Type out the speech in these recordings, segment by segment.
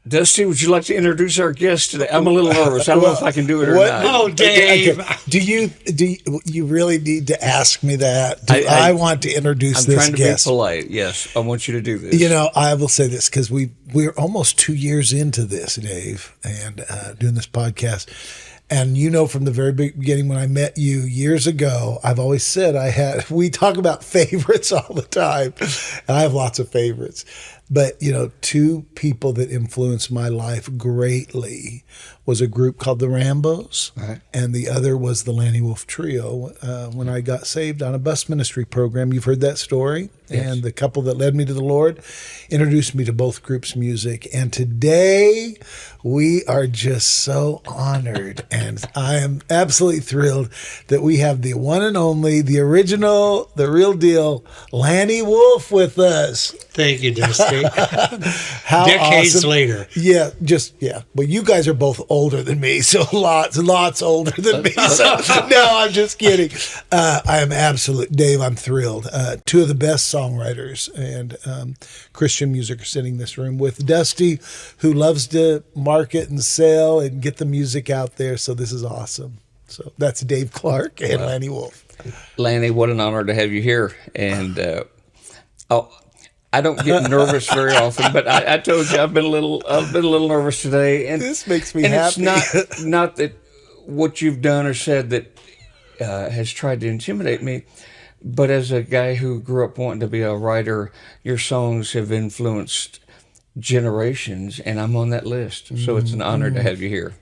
Dusty, would you like to introduce our guest today? I'm a little nervous. I don't know if I can do it or not. Oh, Dave. Okay. Do you really need to ask me that? I want to introduce this guest. I'm trying to be polite. Yes, I want you to do this. You know, I will say this because we're almost 2 years into this, Dave, and doing this podcast. And you know, from the very beginning when I met you years ago, I've always said we talk about favorites all the time, and I have lots of favorites. But, you know, two people that influenced my life greatly was a group called the Rambos, right, and the other was the Lanny Wolfe Trio. When I got saved on a bus ministry program, you've heard that story? Yes. And the couple that led me to the Lord introduced me to both groups' music. And today we are just so honored, and I am absolutely thrilled that we have the one and only, the original, the real deal, Lanny Wolfe with us. Thank you, Dusty. How Decades awesome. later. Yeah. Well, you guys are both older than me, so lots older than me. So, no, I'm just kidding. I am Dave, I'm thrilled. Two of the best songwriters and Christian music are sitting in this room with Dusty, who loves to market and sell and get the music out there. So this is awesome. So that's Dave Clark and Lanny Wolfe. Lanny, what an honor to have you here. And I don't get nervous very often, but I told you I've been a little nervous today. And this makes me happy. happy. It's not that what you've done or said that has tried to intimidate me, but as a guy who grew up wanting to be a writer, your songs have influenced generations, and I'm on that list. So it's an honor to have you here.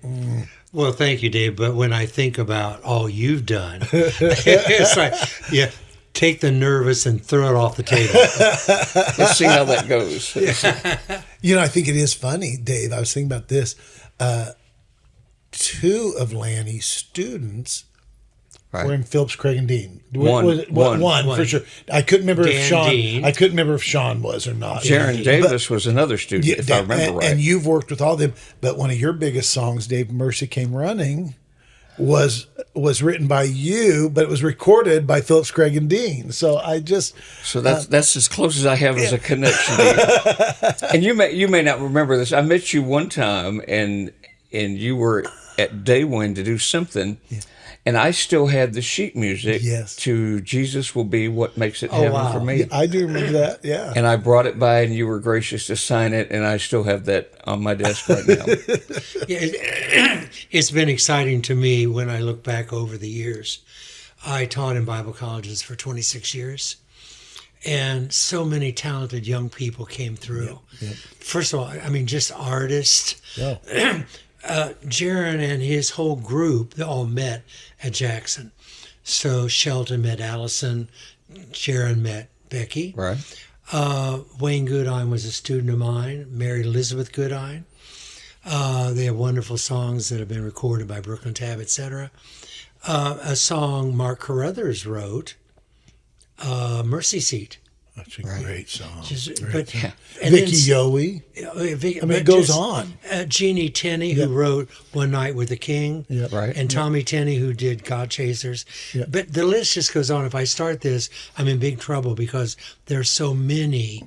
Well, thank you, Dave. But when I think about all you've done, it's like, yeah, take the nervous and throw it off the table. Let's see how that goes. You know, I think it is funny, Dave. I was thinking about this. Two of Lanny's students were in Phillips, Craig, and Dean. One for sure. I couldn't remember if Sean. Dean. I couldn't remember if Sean was or not. Jaron Davis was another student, if I remember right. And you've worked with all of them. But one of your biggest songs, Dave, "Mercy Came Running," was written by you, but it was recorded by Phillips, Craig, and Dean. So that's as close as I have as a connection to you. And you may not remember this. I met you one time, and you were at Day One to do something. Yeah. And I still had the sheet music to "Jesus Will Be What Makes It Heaven for Me." Yeah, I do remember that, yeah. And I brought it by, and you were gracious to sign it, and I still have that on my desk right now. It's been exciting to me when I look back over the years. I taught in Bible colleges for 26 years, and so many talented young people came through. Yep. First of all, I mean, just artists. Yeah. Jaron and his whole group, they all met at Jackson. So Shelton met Allison, Jaron met Becky. Right. Wayne Goodine was a student of mine, married Elizabeth Goodine. They have wonderful songs that have been recorded by Brooklyn Tab, etc. A song Mark Carruthers wrote, Mercy Seat. That's a great song. But, and Vicky Yowie. It goes on. Jeannie Tenney, who wrote "One Night with the King," and Tommy Tenney, who did "God Chasers." Yep. But the list just goes on. If I start this, I'm in big trouble because there's so many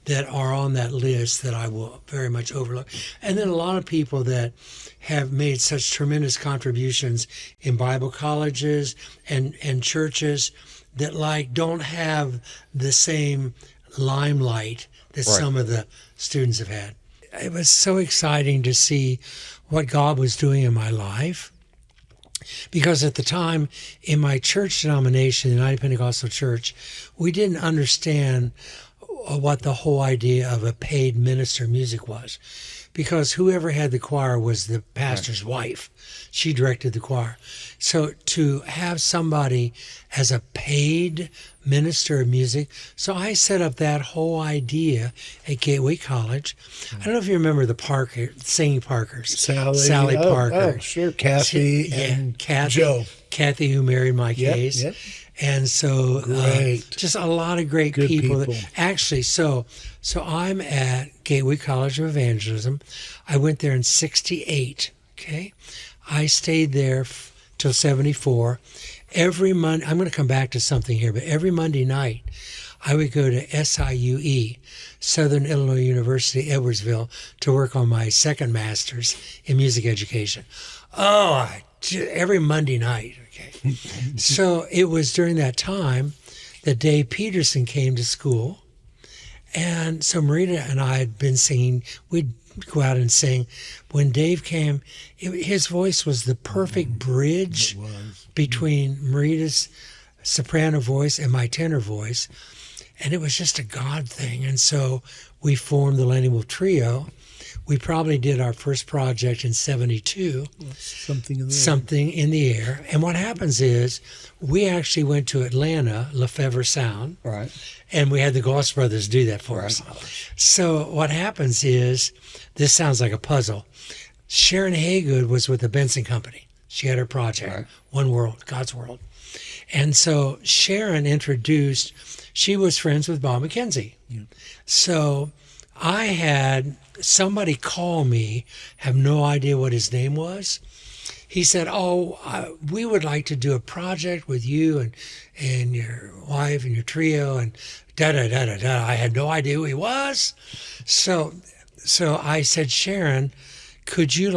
that are on that list that I will very much overlook. And then a lot of people that have made such tremendous contributions in Bible colleges and churches that don't have the same limelight that some of the students have had. It was so exciting to see what God was doing in my life, because at the time in my church denomination, the United Pentecostal Church, we didn't understand what the whole idea of a paid minister music was, because whoever had the choir was the pastor's wife. She directed the choir. So to have somebody as a paid minister of music, so I set up that whole idea at Gateway College. I don't know if you remember the singing Parkers. Sally Parker. Oh, sure. Kathy and Joe. Kathy, who married Mike Hayes. Yep. And so just a lot of good people. Actually, so I'm at Gateway College of Evangelism. I went there in 1968, okay? I stayed there till 1974. Every Monday, I'm going to come back to something here, but every Monday night, I would go to SIUE, Southern Illinois University, Edwardsville, to work on my second master's in music education. Oh, every Monday night. Okay. So it was during that time that Dave Peterson came to school. And so Marita and I had been singing. We'd go out and sing. When Dave came, his voice was the perfect bridge between Marita's soprano voice and my tenor voice. And it was just a God thing. And so we formed the Lanny Wolfe Trio. We probably did our first project in 72. Something in the Air. And what happens is we actually went to Atlanta, Lefevre Sound. Right. And we had the Goss Brothers do that for us. So what happens is, this sounds like a puzzle. Sharon Haygood was with the Benson Company. She had her project, One World, God's World. And so Sharon introduced, she was friends with Bob McKenzie. Yeah. So I had somebody call me, have no idea what his name was. He said, we would like to do a project with you and your wife and your trio and da-da-da-da-da. I had no idea who he was. So I said, Sharon, could you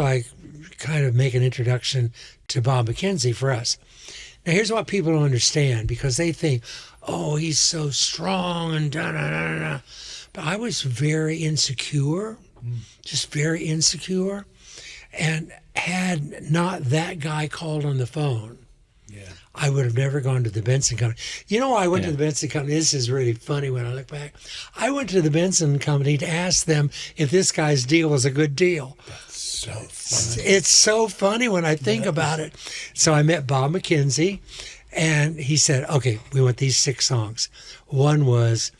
kind of make an introduction to Bob McKenzie for us? Now, here's what people don't understand, because they think, oh, he's so strong and da-da-da-da. But I was very insecure, just very insecure. And had not that guy called on the phone, I would have never gone to the Benson Company. You know, I went to the Benson Company. This is really funny when I look back. I went to the Benson Company to ask them if this guy's deal was a good deal. That's so funny. It's so funny when I think about it. So I met Bob McKenzie, and he said, okay, we want these 6 songs. One was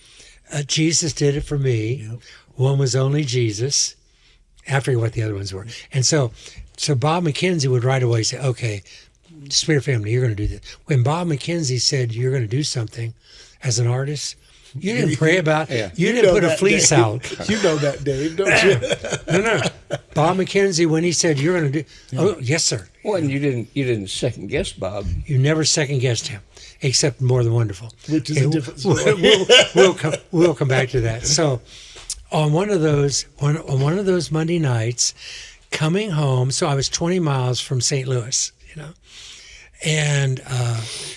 Jesus Did It For Me. Yep. One was Only Jesus. I forget what the other ones were. And so Bob McKenzie would right away say, okay, Spirit Family, you're going to do this. When Bob McKenzie said you're going to do something as an artist, you didn't pray about it. You didn't put a fleece Dave. out. You know that, Dave, don't you? No. Bob McKenzie, when he said you're going to do, oh, yes, sir. Well, and you didn't second guess Bob. You never second guessed him, except More Than Wonderful. Which is a different story. We'll come back to that. So on one of those Monday nights, coming home, so I was 20 miles from St. Louis, and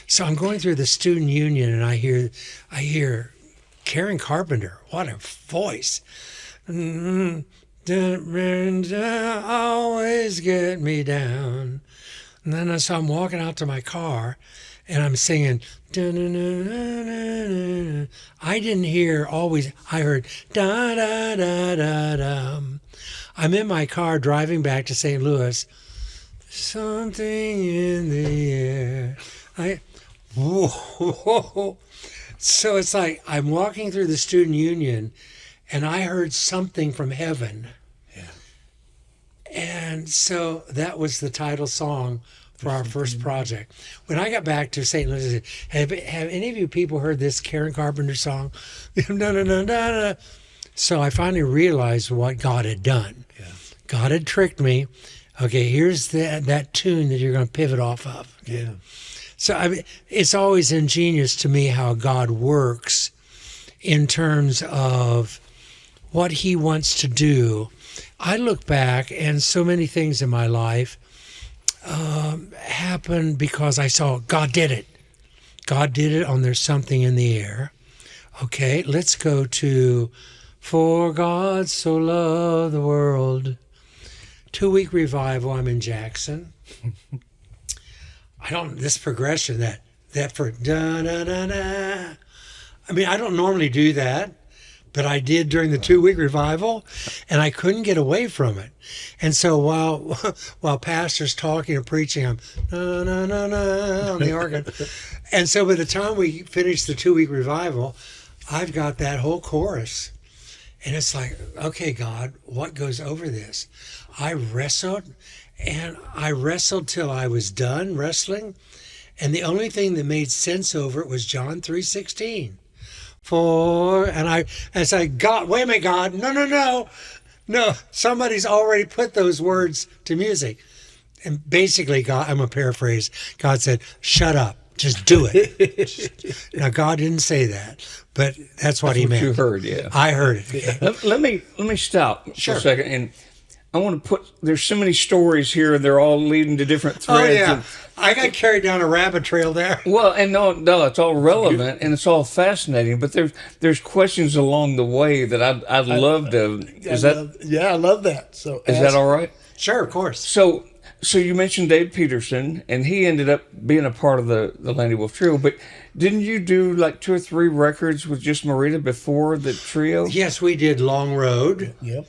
so I'm going through the student union, and I hear Karen Carpenter. What a voice! Always get me down. And then so I'm walking out to my car, and I'm singing. I didn't hear always. I heard da da da da da. I'm in my car driving back to St. Louis. Something in the air. Whoa. So it's like I'm walking through the student union, and I heard something from heaven. Yeah. And so that was the title song for our first project. When I got back to St. Louis, I said, have any of you people heard this Karen Carpenter song? No. So I finally realized what God had done. Yeah. God had tricked me. Okay, here's that tune that you're going to pivot off of. Okay? Yeah. So it's always ingenious to me how God works in terms of what he wants to do. I look back, and so many things in my life happened because I saw God did it. God did it on There's Something in the Air. Okay, let's go to For God So Loved the World. 2-week revival, I'm in Jackson. This progression, that for da-da-da-da. I mean, I don't normally do that, but I did during the 2-week revival, and I couldn't get away from it. And so while pastor's talking and preaching, I'm na-na-na-na on the organ. And so by the time we finished the 2-week revival, I've got that whole chorus. And it's like, okay, God, what goes over this? I wrestled till I was done wrestling. And the only thing that made sense over it was John 3:16. I said, God, wait a minute, God, no, somebody's already put those words to music. And basically, God, I'm going to paraphrase, God said, shut up, Just do it. Now, God didn't say that, but that's what he meant. You heard, yeah. I heard it. Okay? Let me stop for a second, and I want to put. There's so many stories here, and they're all leading to different threads. Oh yeah, and, I got carried down a rabbit trail there. well, and no, it's all relevant and it's all fascinating. But there's questions along the way that I'd love to. I love that. So is that all right? Sure, of course. So you mentioned Dave Peterson, and he ended up being a part of the Lanny Wolfe Trio. But didn't you do like 2 or 3 records with just Marita before the trio? Yes, we did Long Road. Yep.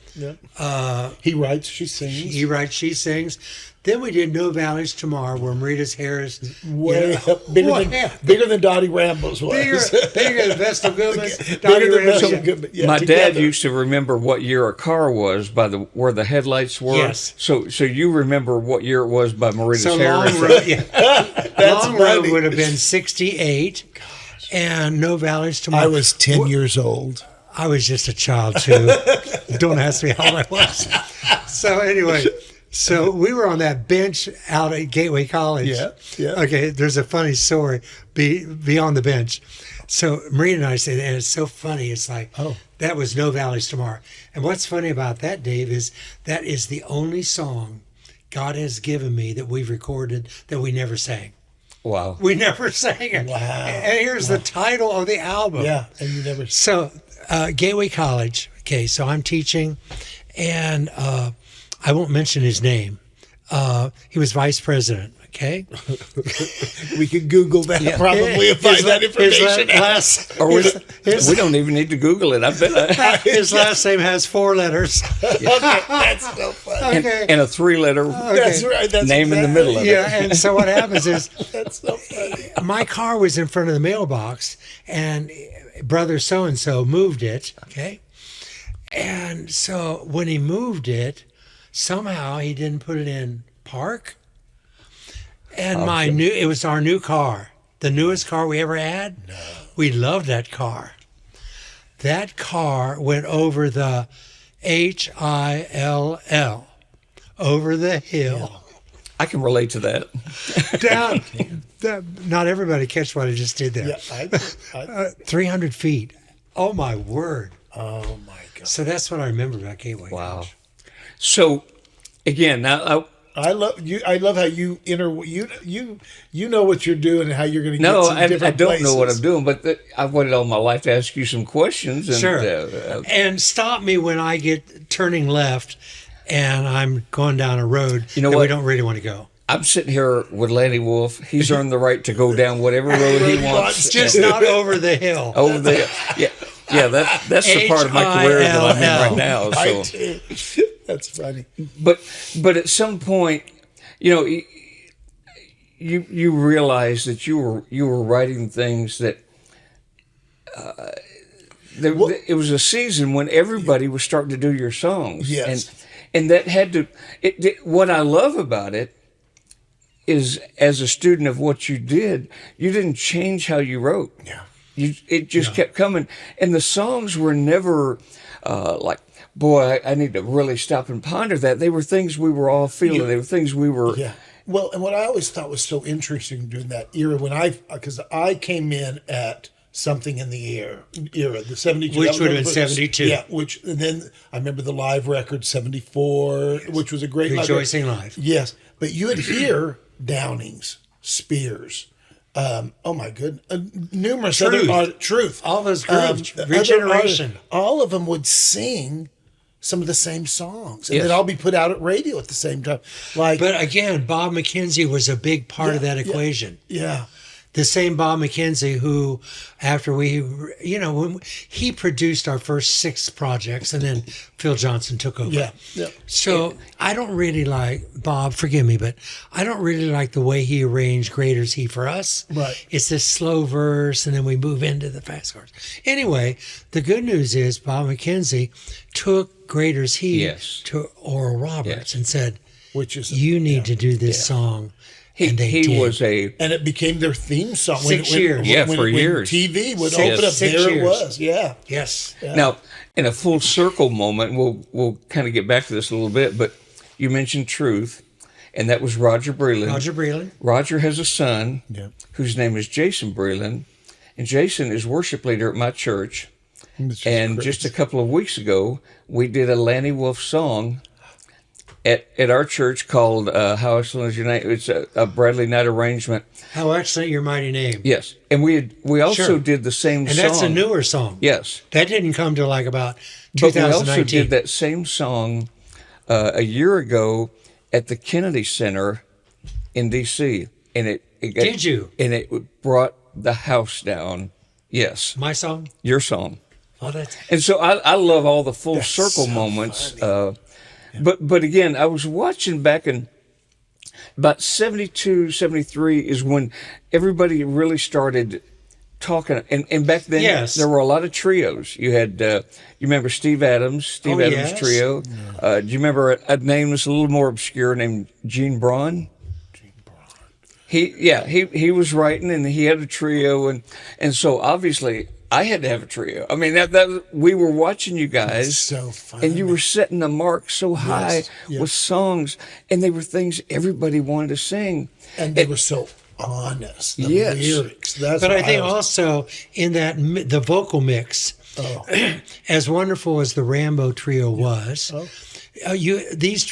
He writes, she sings. He writes, she sings. Then we did No Valleys Tomorrow, where Marita's hair is Way up, bigger than Dottie Rambo's was. bigger than Vestal Goodman's. Bigger than Vestal Goodman. Yeah, My together. dad used to remember what year a car was by where the headlights were. Yes. So you remember what year it was by Marita's So hair. Long Road, Long Road funny. would have been 68, and No Valleys Tomorrow. I was 10 years old. I was just a child too. Don't ask me how old I was. So anyway, so we were on that bench out at Gateway College. Yeah. Okay, there's a funny story beyond the bench. So Maria and I said, and it's so funny. It's like, that was No Valleys Tomorrow. And what's funny about that, Dave, is that is the only song God has given me that we've recorded that we never sang. Wow. We never sang it. Wow. And here's the title of the album. Yeah, and you never. So, Gateway College. Okay, so I'm teaching, and I won't mention his name. He was vice president. Okay, We could Google that probably and find that information. We don't even need to Google it. I bet. His last name has 4 letters. Okay, that's so funny. Okay. And a 3-letter That's right. That's name in the middle of it. Yeah, and so what happens is That's so funny. my car was in front of the mailbox, and brother so-and-so moved it, okay? And so when he moved it, somehow he didn't put it in park. And it was our new car, the newest car we ever had. No. We loved that car. That car went over the Hill, over the hill. I can relate to that. Down. Not everybody catch what I just did there. Yeah, 300 feet. Oh my word. oh my God. So that's what I remember about Gateway. Wow. College. So, again, now I love you. I love how you you know what you're doing and how you're going to get no, some different I don't places. know what I'm doing, but I've waited all my life to ask you some questions. And, Sure. And stop me when I get turning left and I'm going down a road You know that what? we don't really want to go. I'm sitting here with Lanny Wolfe. He's earned the right to go down whatever road he wants. Just not over the hill. Over there. Yeah, that's the part of my career that I'm in right now. I So, do. That's funny. but at some point, you realize that you were writing things that it was a season when everybody was starting to do your songs. Yes. And that had to. What I love about it is, as a student of what you did, you didn't change how you wrote. Yeah. It just kept coming, and the songs were never like, boy, I need to really stop and ponder that. They were things we were all feeling. They were things we were. Yeah. Well, and what I always thought was so interesting during that era because I came in at Something in the Air era, the 72. Which would have been 72. Yeah, and then I remember the live record, 74, which was a great Rejoicing Live. Yes, but you would hear Downings, Spears, oh my goodness, numerous Truth. other artists, Truth. All those groups, other Regeneration. artists, all of them would sing some of the same songs, and Yes. then all be put out at radio at the same time. Like, But again, Bob McKenzie was a big part of that equation. yeah. The same Bob McKenzie who, after when he produced our first 6 projects, and then Phil Johnson took over. Yeah. So I don't really like Bob. Forgive me, but I don't really like the way he arranged "Greater's He" for us. Right. It's this slow verse, and then we move into the fast chords. Anyway, the good news is Bob McKenzie took "Greater's He" Yes. to Oral Roberts Yes. and said, Which is "You need to do this song." And they He did. was a. and it became their theme song. 6 years. Yeah, for years. TV would Six- open up, 6 there it years. was. Yeah. Yes. Now, in a full circle moment, we'll kind of get back to this a little bit, but you mentioned Truth, and that was Roger Breland. Roger Breland. Roger has a son whose name is Jason Breland, and Jason is worship leader at my church. And just a couple of weeks ago, we did a Lanny Wolfe song at our church called How Excellent Is Your Name. It's a Bradley Knight arrangement. How Excellent Your Mighty Name. Yes. And we also did the same song. And that's a newer song. Yes. That didn't come till like about But 2019. we also did that same song a year ago at the Kennedy Center in D.C. And it got, Did you? And it brought the house down. Yes. My song? Your song. Oh, that's... And so I love all the full circle moments. But again, I was watching back in about 72, 73 is when everybody really started talking. And back then, there were a lot of trios. You had, you remember Steve Adams Trio. Do you remember a name that's a little more obscure named Gene Braun? He was writing and he had a trio. And so obviously I had to have a trio. I mean, that we were watching you guys. That's so funny. And you were setting the mark so high with songs. And they were things everybody wanted to sing. And they were so honest. The lyrics. But I think also in that, the vocal mix, as wonderful as the Rambo trio was,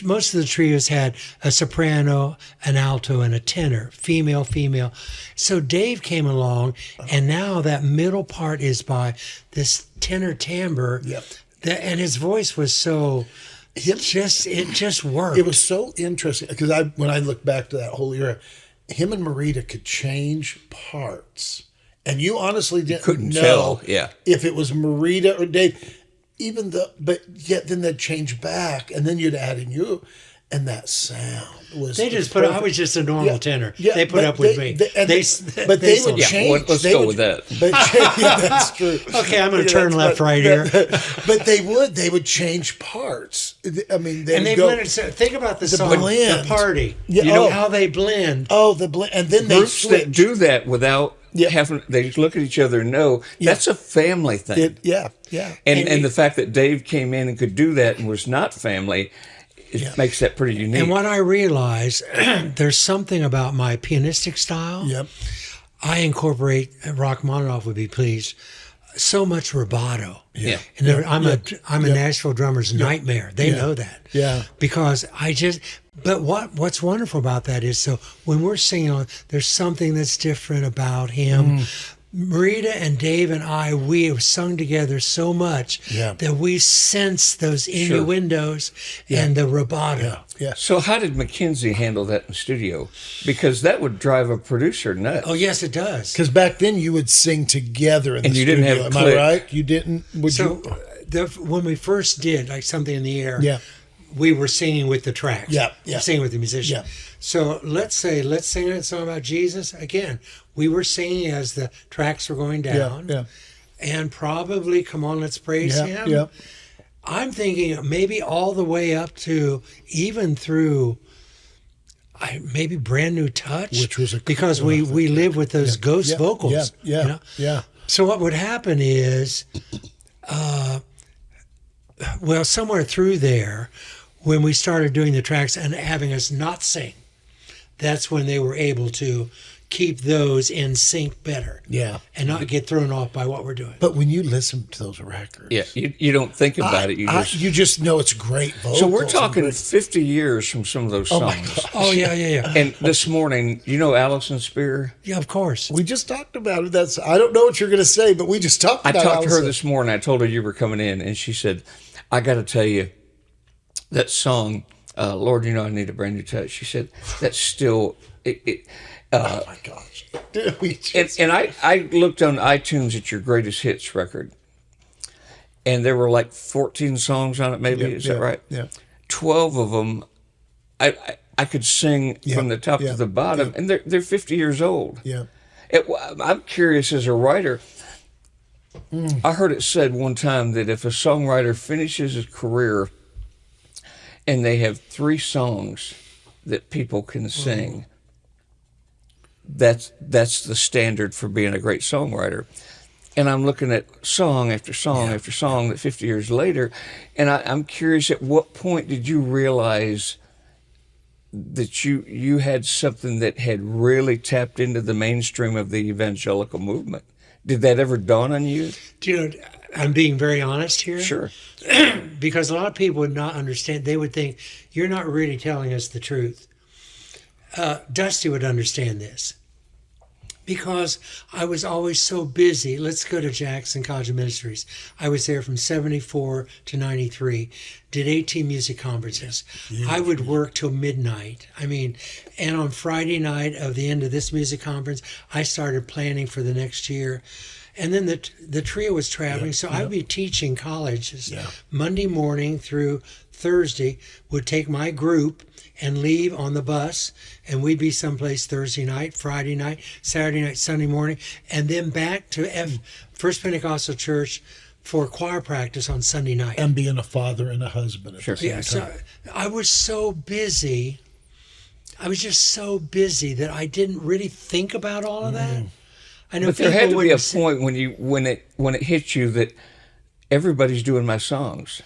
most of the trios had a soprano, an alto, and a tenor, female. So Dave came along, and now that middle part is by this tenor timbre, and his voice was so. It just worked. It was so interesting because when I look back to that whole era, him and Marita could change parts, and you honestly couldn't know if it was Marita or Dave. But yet then they'd change back, and then you'd add in you, and that sound was. They just put. I was just a normal tenor. They put up with me. But they would change. Let's go with that. That's true. Okay, I'm going to turn left, right here. But they would change parts. I mean, they blended. So think about the song, blend. The Party. Yeah, you know how they blend. Oh, the blend, and then groups that do that without. They look at each other and know that's a family thing. And the fact that Dave came in and could do that and was not family, it makes that pretty unique. And what I realized, there's something about my pianistic style. I incorporate, Rachmaninoff would be pleased, so much rubato. And I'm a Nashville drummer's nightmare. They know that. Because but what's wonderful about that is, so when we're singing, there's something that's different about him. Marita and Dave and I, we have sung together so much that we sense those innuendos and the rubato. So how did Mackenzie handle that in the studio? Because that would drive a producer nuts. Oh, yes, it does. Because back then you would sing together in the studio. And you didn't have a click. Am I right? You didn't? When we first did, like Something in the Air, we were singing with the tracks. Singing with the musician. So let's sing a song about Jesus. Again, we were singing as the tracks were going down. And probably, Come On, Let's Praise Him. I'm thinking maybe all the way up to, even through maybe Brand New Touch. Which was because we live with those ghost vocals. So what would happen is, somewhere through there, when we started doing the tracks and having us not sing, that's when they were able to keep those in sync better. And not get thrown off by what we're doing. But when you listen to those records, you don't think about it. You just know it's great vocals. So we're talking 50 years from some of those songs. Oh my gosh. Oh yeah. And this morning, you know Alison Spear? Yeah, of course. We just talked about it. I don't know what you're going to say, but we just talked about it. I talked to her this morning. I told her you were coming in, and she said, I got to tell you, that song, Lord, You Know I Need a Brand New Touch, she said, that's still... oh my gosh. And I looked on iTunes at your greatest hits record, and there were like 14 songs on it, maybe. Is that right? 12 of them, I could sing from the top to the bottom, and they're 50 years old. I'm curious as a writer. I heard it said one time that if a songwriter finishes his career and they have 3 songs that people can sing, that's the standard for being a great songwriter. And I'm looking at song after song after song that 50 years later, and I'm curious, at what point did you realize that you had something that had really tapped into the mainstream of the evangelical movement. Did that ever dawn on you? Do you know, I'm being very honest here. Sure. Because a lot of people would not understand. They would think, you're not really telling us the truth. Dusty would understand this. Because I was always so busy. Let's go to Jackson College of Ministries. I was there from 74 to 93, did 18 music conferences. I would work till midnight. I mean, and on Friday night of the end of this music conference, I started planning for the next year. And then the trio was traveling, so I would be teaching colleges. Monday morning through Thursday, would take my group and leave on the bus, and we'd be someplace Thursday night, Friday night, Saturday night, Sunday morning, and then back to First Pentecostal Church for choir practice on Sunday night. And being a father and a husband at the same time. So I was so busy. I was just so busy that I didn't really think about all of that. I know, but there had to be a point when it hit you that everybody's doing my songs.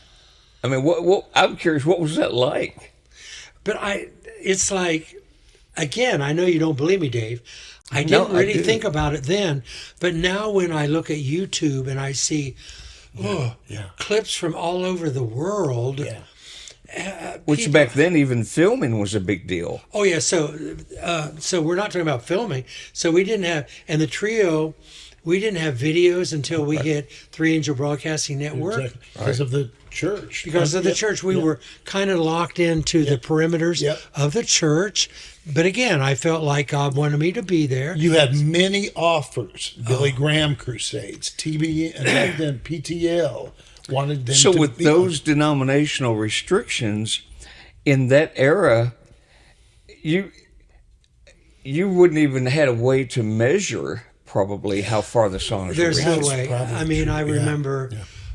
I mean, what I'm curious, what was that like? But it's like, again, I know you don't believe me, Dave. I didn't really think about it then. But now when I look at YouTube and I see clips from all over the world. Which back then, even filming was a big deal. Oh, yeah. So we're not talking about filming. So we didn't have, and the trio, we didn't have videos until we hit Three Angel Broadcasting Network. Exactly. Because of the church. Because of the church. We were kind of locked into the perimeters of the church. But again, I felt like God wanted me to be there. You had many offers. Billy Graham Crusades, TB, and back then PTL wanted them so to with be those denominational restrictions in that era, you wouldn't even had a way to measure probably how far the songs There's were. no way. I mean, I remember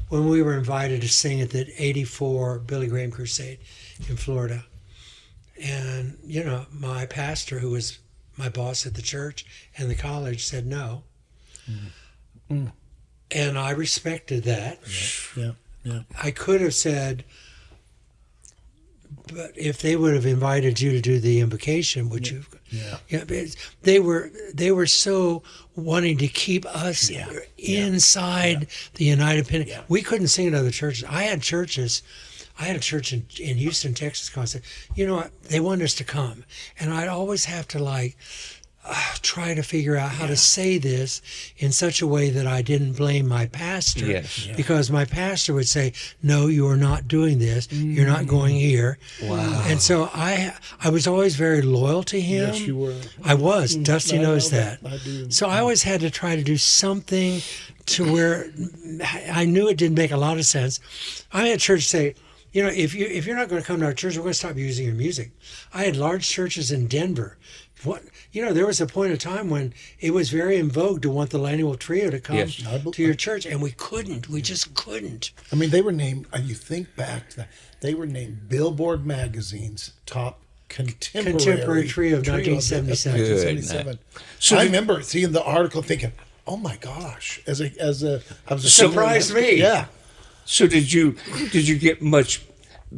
when we were invited to sing at the 84 Billy Graham Crusade in Florida. And, you know, my pastor, who was my boss at the church and the college, said no. And I respected that. I could have said, but if they would have invited you to do the invocation, would you? They were so wanting to keep us inside the United Pentecostal. We couldn't sing in other churches. I had a church in Houston, Texas, called, said, you know what, they want us to come. And I'd always have to try to figure out how to say this in such a way that I didn't blame my pastor. Because my pastor would say, no, you are not doing this. You're not going here. Wow. And so I was always very loyal to him. Yes, you were. I was. Dusty knows that. I do. So I always had to try to do something to where I knew it didn't make a lot of sense. I had church say, you know, if you're not going to come to our church, we're going to stop using your music. I had large churches in Denver. There was a point of time when it was very in vogue to want the Lanny Wolfe Trio to come to your church, and we couldn't. We just couldn't. I mean, they were named, you think back, they were named Billboard Magazine's top contemporary trio of 1977. So I remember seeing the article thinking, oh my gosh, I was a surprised me. Yeah. So did you get much,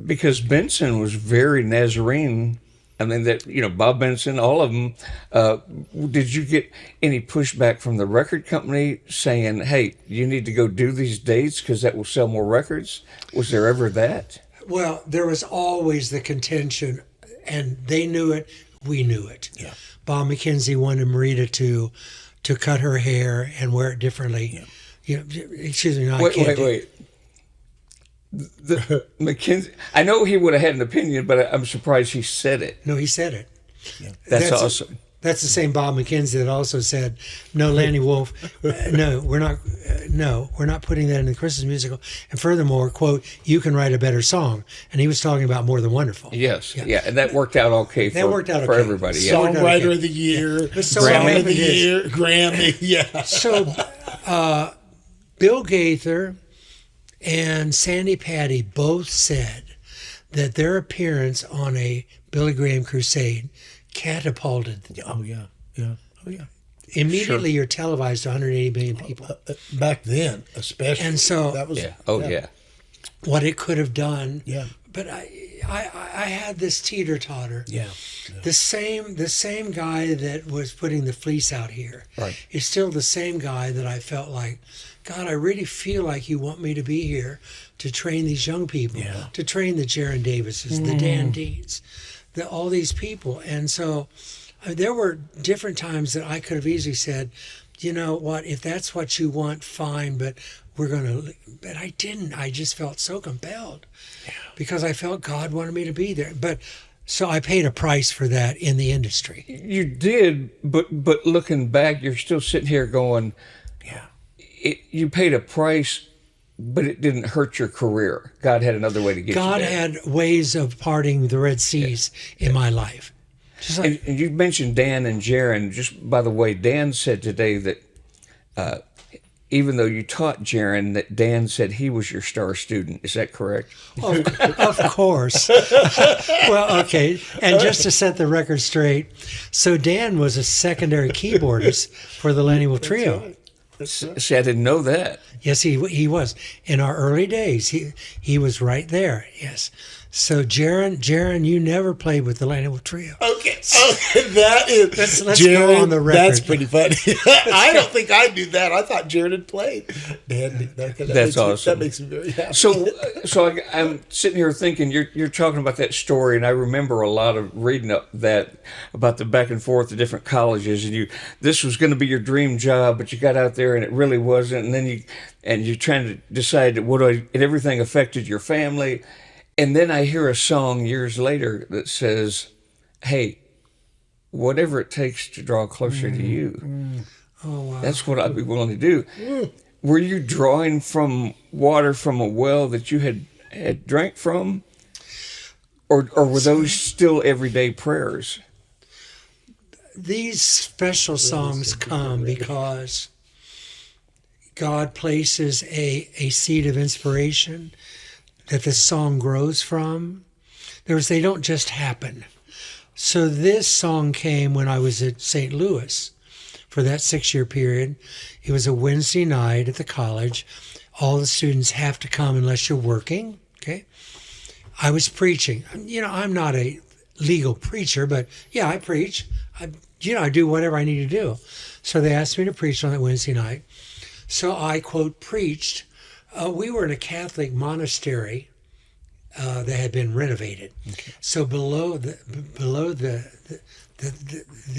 because Benson was very Nazarene. I mean, Bob Benson, all of them. Did you get any pushback from the record company saying, hey, you need to go do these dates because that will sell more records? Was there ever that? Well, there was always the contention, and they knew it, we knew it. Yeah. Bob McKenzie wanted Marita to cut her hair and wear it differently. Excuse me, Wait. The McKenzie, I know he would have had an opinion, but I'm surprised he said it. No, he said it. Yeah. That's awesome. That's the same Bob McKenzie that also said, "No, Lanny Wolfe, no, we're not putting that in the Christmas musical." And furthermore, quote, "You can write a better song." And he was talking about More Than Wonderful. Yes, and that worked out okay. For everybody. Yeah. Songwriter of the Year, Grammy of the Year, Grammy. Yeah. So, Bill Gaither and Sandi Patty both said that their appearance on a Billy Graham Crusade catapulted. Oh yeah. Immediately, you're televised to 180 million people. Back then, especially. And so that was what it could have done but I had this teeter-totter. Yeah. The same guy that was putting the fleece out here is still the same guy that I felt like, God, I really feel like you want me to be here to train these young people, to train the Jaron Davises, the Dan Deans, all these people. And so there were different times that I could have easily said, you know what, if that's what you want, fine, but but I didn't. I just felt so compelled because I felt God wanted me to be there. But so I paid a price for that in the industry. You did, but looking back, you're still sitting here going, you paid a price, but it didn't hurt your career. God had another way to get God you there. had ways of parting the Red Seas in my life. Just like, And you mentioned Dan and Jaron. Just by the way, Dan said today that even though you taught Jaron, that Dan said he was your star student. Is that correct? of course. Well, okay. And just to set the record straight, so Dan was a secondary keyboardist for the Lanny Wolfe Trio. Right. That's right. See, I didn't know that. Yes, he was. In our early days, he was right there. Yes. So Jaron, you never played with the Lanny Wolfe Trio. Okay, that is. Let's go on the record. That's pretty funny. I don't think I knew that. I thought Jaron had played. Man, That's awesome. That makes me very happy. So I'm sitting here thinking you're talking about that story, and I remember a lot of reading up that about the back and forth to different colleges, and this was going to be your dream job, but you got out there and it really wasn't, and then you're trying to decide and everything affected your family. And then I hear a song years later that says, hey, whatever it takes to draw closer to you, Oh, wow. that's what I'd be willing to do. Were you drawing from water from a well that you had drank from? Or were those still everyday prayers? These special songs come because God places a seed of inspiration that the song grows from. They don't just happen. So this song came when I was at St. Louis for that 6-year period. It was a Wednesday night at the college. All the students have to come unless you're working, okay? I was preaching. I'm not a legal preacher, but yeah, I preach. I do whatever I need to do. So they asked me to preach on that Wednesday night. So I, quote, preached. We were in a Catholic monastery that had been renovated. Okay. So below the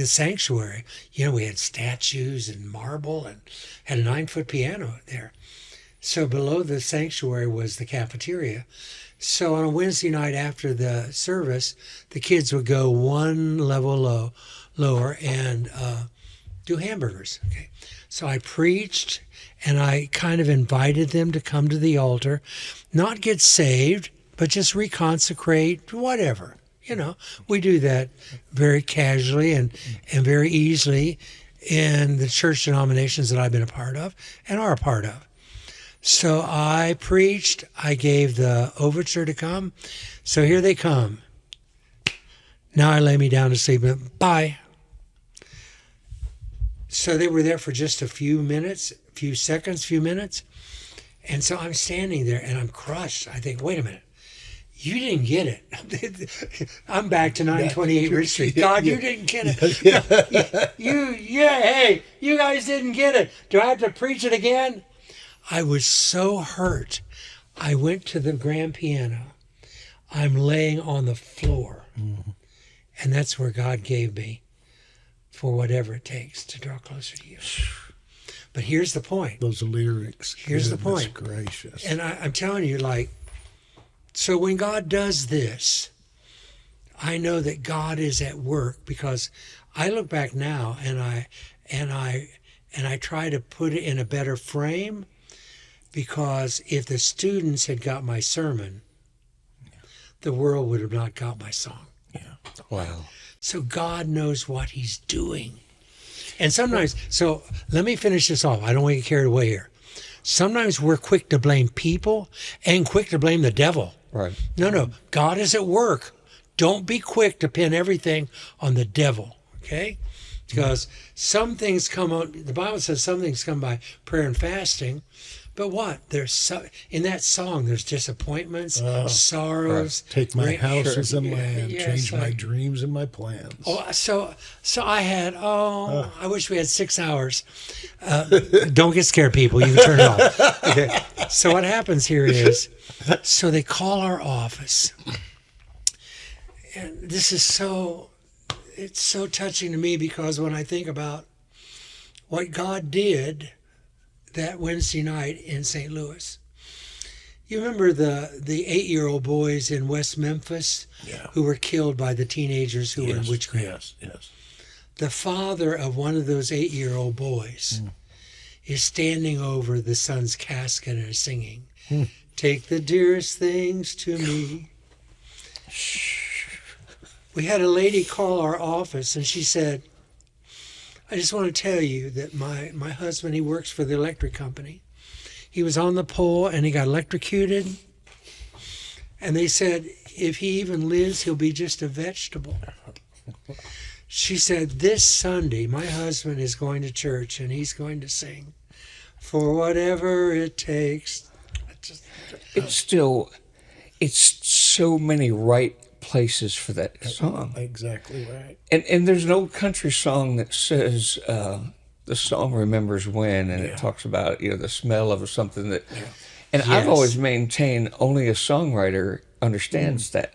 sanctuary, we had statues and marble and had a 9-foot piano there. So below the sanctuary was the cafeteria. So on a Wednesday night after the service, the kids would go one level lower and do hamburgers. Okay. So I preached and I kind of invited them to come to the altar, not get saved, but just reconsecrate, whatever. We do that very casually and very easily in the church denominations that I've been a part of and are a part of. So I preached, I gave the overture to come. So here they come. Now I lay me down to sleep. Bye. So they were there for just a few minutes, few seconds, few minutes. And so I'm standing there and I'm crushed. I think, wait a minute. You didn't get it. I'm back to 928 Ridge Street. God, you didn't get it. Hey, you guys didn't get it. Do I have to preach it again? I was so hurt. I went to the grand piano. I'm laying on the floor. Mm-hmm. And that's where God gave me for whatever it takes to draw closer to you. But here's the point. Those lyrics. Here's the point. Gracious. And I'm telling you, so when God does this, I know that God is at work because I look back now and I try to put it in a better frame, because if the students had got my sermon, the world would have not got my song. Yeah. Wow. So God knows what he's doing. And sometimes, so let me finish this off. I don't want to get carried away here. Sometimes we're quick to blame people and quick to blame the devil. Right. No. God is at work. Don't be quick to pin everything on the devil, okay? Because some things come on, the Bible says some things come by prayer and fasting, But what? There's so in that song. There's disappointments, sorrows. Take my house as a land, Yeah, change it's my like- dreams and my plans. Oh, so I had. I wish we had 6 hours. Don't get scared, people. You can turn it off. Okay. So what happens here is, so they call our office, and this is so. It's so touching to me because when I think about what God did that Wednesday night in St. Louis. You remember the 8-year-old boys in West Memphis who were killed by the teenagers who were in witchcraft? Yes. The father of one of those 8-year-old boys is standing over the son's casket and is singing, "Take the dearest things to me." We had a lady call our office and she said, "I just want to tell you that my husband, he works for the electric company. He was on the pole and he got electrocuted. And they said, if he even lives, he'll be just a vegetable." She said, "This Sunday, my husband is going to church and he's going to sing, 'For whatever it takes.'" It's so many right places for that song. Exactly right. And there's an old country song that says the song remembers when, and it talks about the smell of something that. And I've always maintained only a songwriter understands that,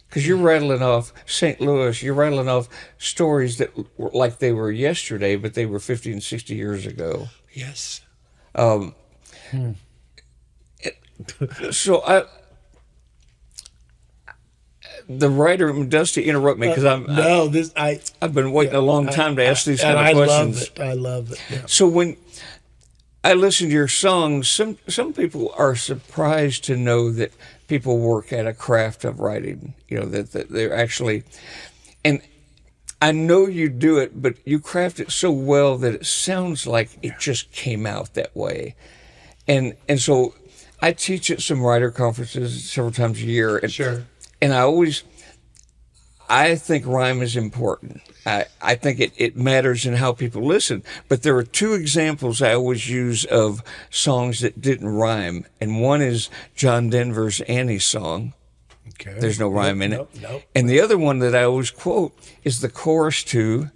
because you're rattling off St. Louis, you're rattling off stories that were like they were yesterday, but they were 50 and 60 years ago. Yes. So the writer, Dusty, interrupt me because I've been waiting a long time to ask these kind of questions. I love it. Yeah. So when I listen to your songs, some people are surprised to know that people work at a craft of writing. That they're actually, and I know you do it, but you craft it so well that it sounds like it just came out that way. And so I teach at some writer conferences several times a year. And, Sure. And I think rhyme is important. I think it matters in how people listen. But there are two examples I always use of songs that didn't rhyme. And one is John Denver's Annie song. Okay. There's no rhyme in it. Nope. And the other one that I always quote is the chorus to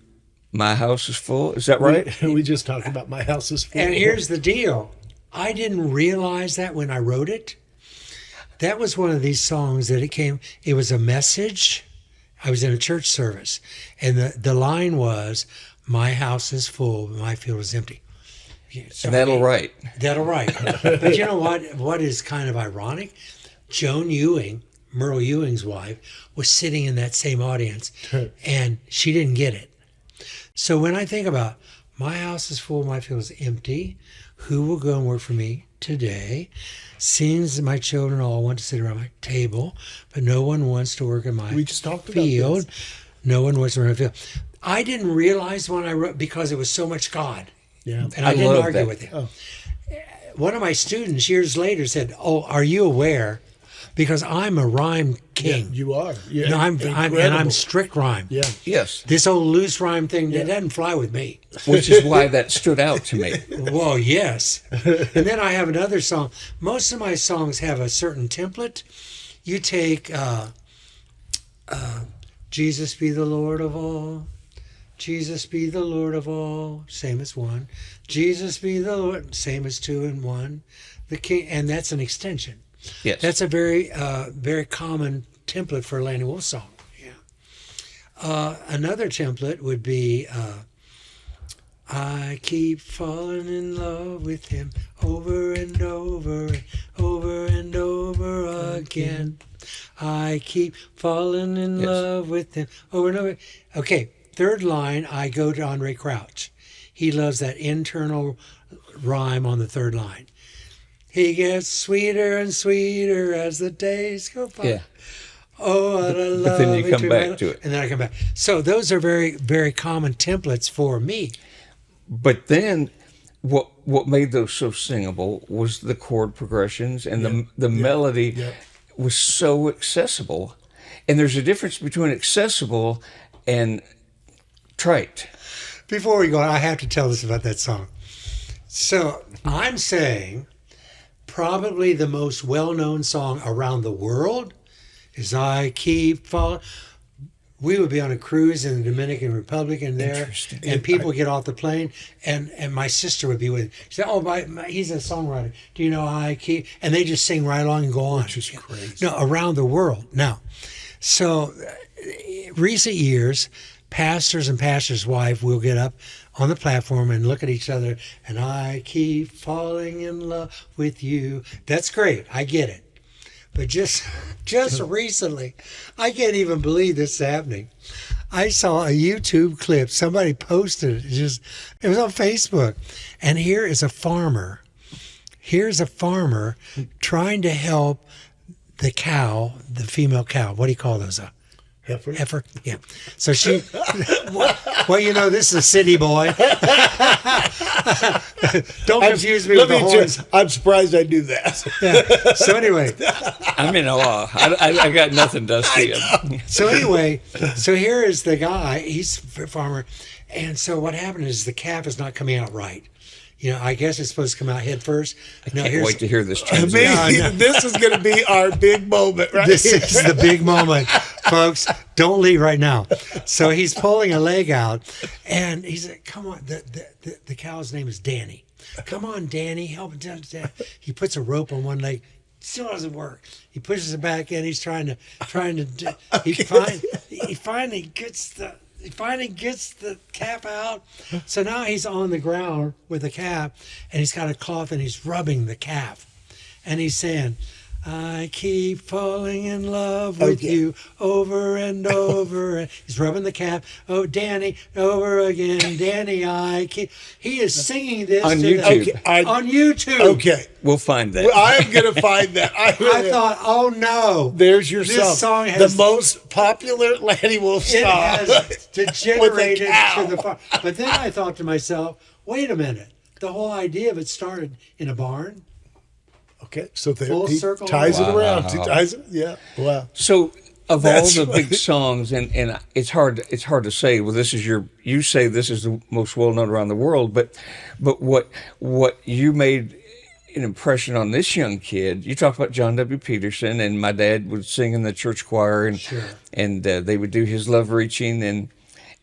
My House is Full. Is that right? We just talked about My House is Full. And here's the deal. I didn't realize that when I wrote it. That was one of these songs that it was a message. I was in a church service, and the line was, "My house is full, but my field is empty." So, And that'll write. That'll write. But you know what is kind of ironic? Joan Ewing, Merle Ewing's wife, was sitting in that same audience, and she didn't get it. So when I think about, "My house is full, my field is empty, who will go and work for me today? Seems that my children all want to sit around my table, but no one wants to work in my We just talked about field. this. No one wants to work in my field." I didn't realize when I wrote, because it was so much God. Yeah. And I didn't love argue that. with him. Oh. One of my students years later said, "Oh, are you aware? Because I'm a rhyme king. Yeah, you are. Yeah, No, I'm incredible. strict rhyme. Yeah. Yes. This old loose rhyme thing, that doesn't fly with me." Which is why that stood out to me. Whoa, yes. And then I have another song. Most of my songs have a certain template. You take Jesus be the Lord of all. Jesus be the Lord of all. Same as one. Jesus be the Lord. Same as 2 and 1. The King, and that's an extension. Yes. That's a very, very common template for a Lanny Wolfe song. Yeah. Another template would be, "I keep falling in love with him over and over and over and over again. I keep falling in love with him over and over." Okay, third line, I go to Andre Crouch. He loves that internal rhyme on the third line. "He gets sweeter and sweeter as the days go by." Yeah. Oh, what a love. But then you come between back my- to it. And then I come back. So those are very, very common templates for me. But then what made those so singable was the chord progressions, and the melody was so accessible. And there's a difference between accessible and trite. Before we go, I have to tell this about that song. So I'm saying probably the most well-known song around the world is I Keep Falling. We would be on a cruise in the Dominican Republic and there, and people get off the plane, and my sister would be with him. She said, oh, he's a songwriter. Do you know I Keep? And they just sing right along and go on. Which is crazy. No, around the world. Now, so recent years, pastors and pastors' wife will get up on the platform and look at each other, and I keep falling in love with you. That's great. I get it. But just recently, I can't even believe this is happening. I saw a YouTube clip. Somebody posted it. It was on Facebook. And here is a farmer. Here's a farmer trying to help the cow, the female cow. What do you call those? Heifer? Yeah. So she, well, you know, this is a city boy. Don't confuse me with the horns. I'm surprised I knew that. Yeah. So anyway. I'm in awe. I got nothing, Dusty. So anyway, so here is the guy. He's a farmer. And so what happened is the calf is not coming out right. You know, I guess it's supposed to come out head first. I can't wait to hear this transition. This is going to be our big moment, right? This is the big moment, folks. Don't leave right now. So he's pulling a leg out, and he's like, come on. The cow's name is Danny. Come on, Danny, help him. He puts a rope on one leg. Still doesn't work. He pushes it back in. He's trying to. He finally gets the calf out. So now he's on the ground with the calf, and he's got a cloth, and he's rubbing the calf. And he's saying, I keep falling in love with you over and over. And he's rubbing the calf. Oh, Danny, over again. Danny, I keep. He is singing this on YouTube. On YouTube. Okay. We'll find that. Well, I am going to find that. I thought, oh no. There's your this song. The most popular Lanny Wolfe song. It has degenerated to the far. But then I thought to myself, wait a minute. The whole idea of it started in a barn. Okay, so full circle ties it around. Wow. Yeah, wow. So of all the big songs, and it's hard to say. Well, you say this is the most well known around the world, but what you made an impression on this young kid. You talk about John W. Peterson, and my dad would sing in the church choir, and sure. and they would do his love reaching, and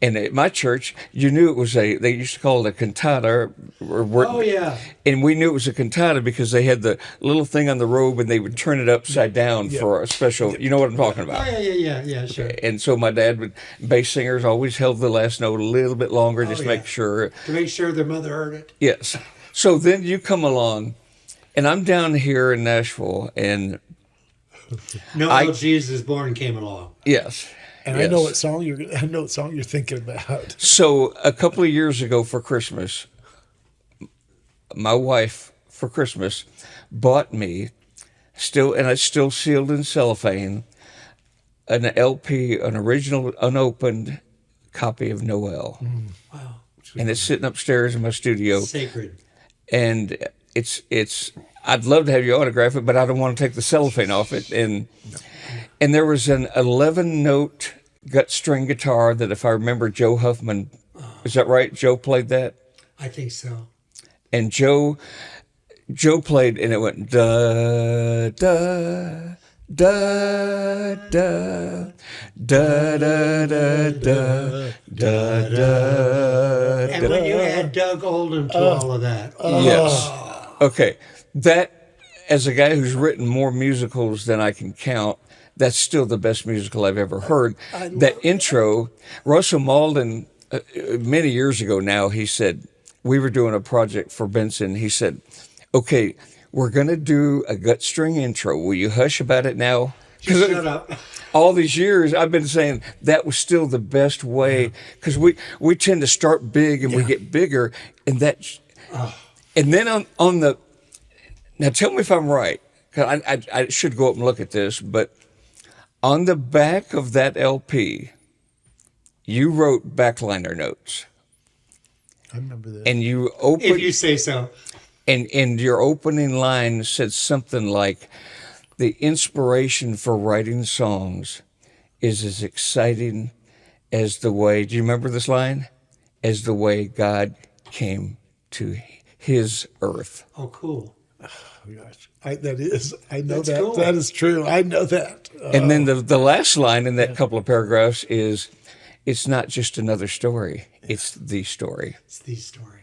at my church, you knew it was they used to call it a cantata. Oh, yeah. And we knew it was a cantata because they had the little thing on the robe and they would turn it upside down for a special, you know what I'm talking about? Oh, yeah, sure. And so my dad bass singers always held the last note a little bit longer, make sure. To make sure their mother heard it. Yes. So then you come along, and I'm down here in Nashville, and Jesus is Born came along. Yes. And yes. I know what song you're thinking about. So a couple of years ago for Christmas, my wife for Christmas bought me it's still sealed in cellophane, an LP, an original unopened copy of Noel. Wow. And it's sitting upstairs in my studio. Sacred. And it's I'd love to have you autograph it, but I don't want to take the cellophane off it. And there was an 11-note gut string guitar that, if I remember, Joe Huffman, is that right? Joe played that? I think so. And Joe played, and it went da da da da da da da da da da. And when you add Doug Oldham to all of that. Yes. Okay. That, as a guy who's written more musicals than I can count, that's still the best musical I've ever heard. That intro, Russell Malden, many years ago now, he said, we were doing a project for Benson. He said, okay, we're going to do a gut string intro. Will you hush about it now? Shut up. All these years, I've been saying that was still the best way, because we tend to start big and we get bigger. And and then on the, now tell me if I'm right, because I should go up and look at this, but on the back of that LP, you wrote backliner notes. I remember that. And you opened. If you say so. And your opening line said something like, the inspiration for writing songs is as exciting as the way, do you remember this line? As the way God came to his earth. Oh, cool. Gosh, I know That's that. cool. That is true. I know that. And then the last line in that couple of paragraphs is, it's not just another story, it's the story. It's the story.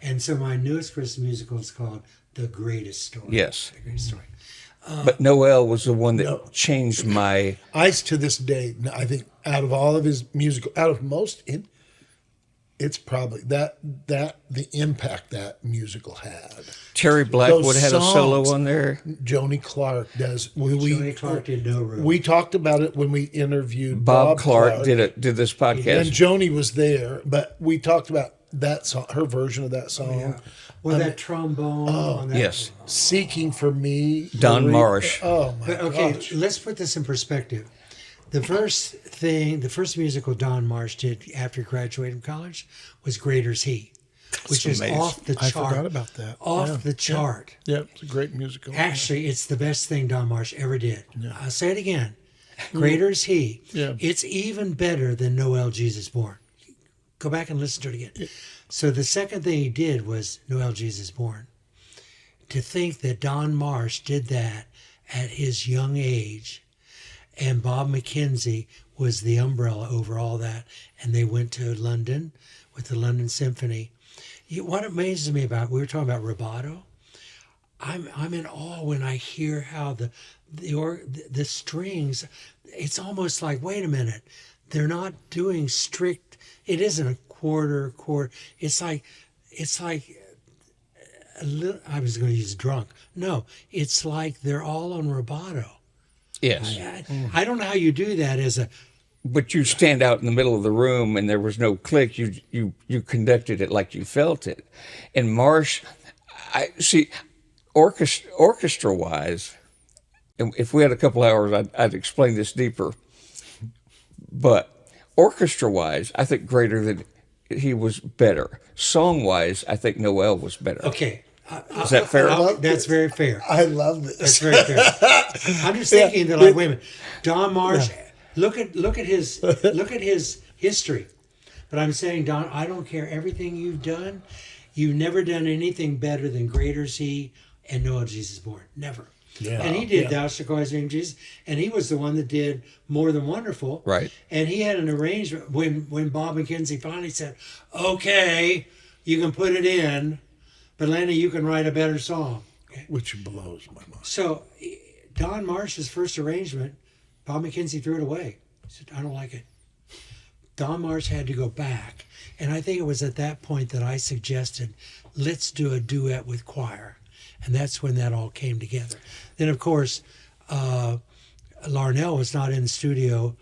And so my newest Christmas musical is called The Greatest Story. Yes. The Greatest Story. But Noel was the one that changed my... Ice to this day, I think out of all of his musical, out of most, it's probably the impact that musical had. Terry Blackwood had a solo on there. Joni Clark does. Joni Clark did No Room. We talked about it when we interviewed Bob Clark did this podcast. And Joni was there, but we talked about that song, her version of that song. Yeah. Well, that trombone. On that. Yes. Seeking for Me. Don Marsh. Oh, my gosh. Let's put this in perspective. The first musical Don Marsh did after he graduated from college was Greater's He, which is amazing. off the chart. I forgot about that. Off the chart. Yeah, it's a great musical. Actually, it's the best thing Don Marsh ever did. I'll say it again. Greater's He. Yeah. It's even better than Noel Jesus Born. Go back and listen to it again. Yeah. So the second thing he did was Noel Jesus Born. To think that Don Marsh did that at his young age, and Bob McKenzie was the umbrella over all that, and they went to London with the London Symphony. What amazes me about, we were talking about rubato, I'm in awe when I hear how the strings, it's almost like, wait a minute, they're not doing strict, it isn't a quarter, it's like a little, I was going to use drunk. No, it's like they're all on rubato. Yes. I don't know how you do that as a... But you stand out in the middle of the room and there was no click. You conducted it like you felt it. And Marsh, I see, orchestra-wise, and if we had a couple hours, I'd explain this deeper. But orchestra-wise, I think Greater than he was better. Song-wise, I think Noel was better. Okay. Is that fair? That's very fair. I love this. That's very fair. I'm just thinking that, like, wait a minute, Don Marsh. Look at his history. But I'm saying, Don, I don't care everything you've done. You've never done anything better than Greater's He and Noel Jesus Born. Never. Yeah, and he did Thou Shalt Call His Name Jesus, and he was the one that did More Than Wonderful. Right. And he had an arrangement when Bob McKenzie finally said, "Okay, you can put it in, but Lanny, you can write a better song." Okay? Which blows my mind. So Don Marsh's first arrangement, Bob McKenzie threw it away. He said, "I don't like it." Don Marsh had to go back. And I think it was at that point that I suggested, let's do a duet with choir. And that's when that all came together. Then, of course, Larnelle was not in the studio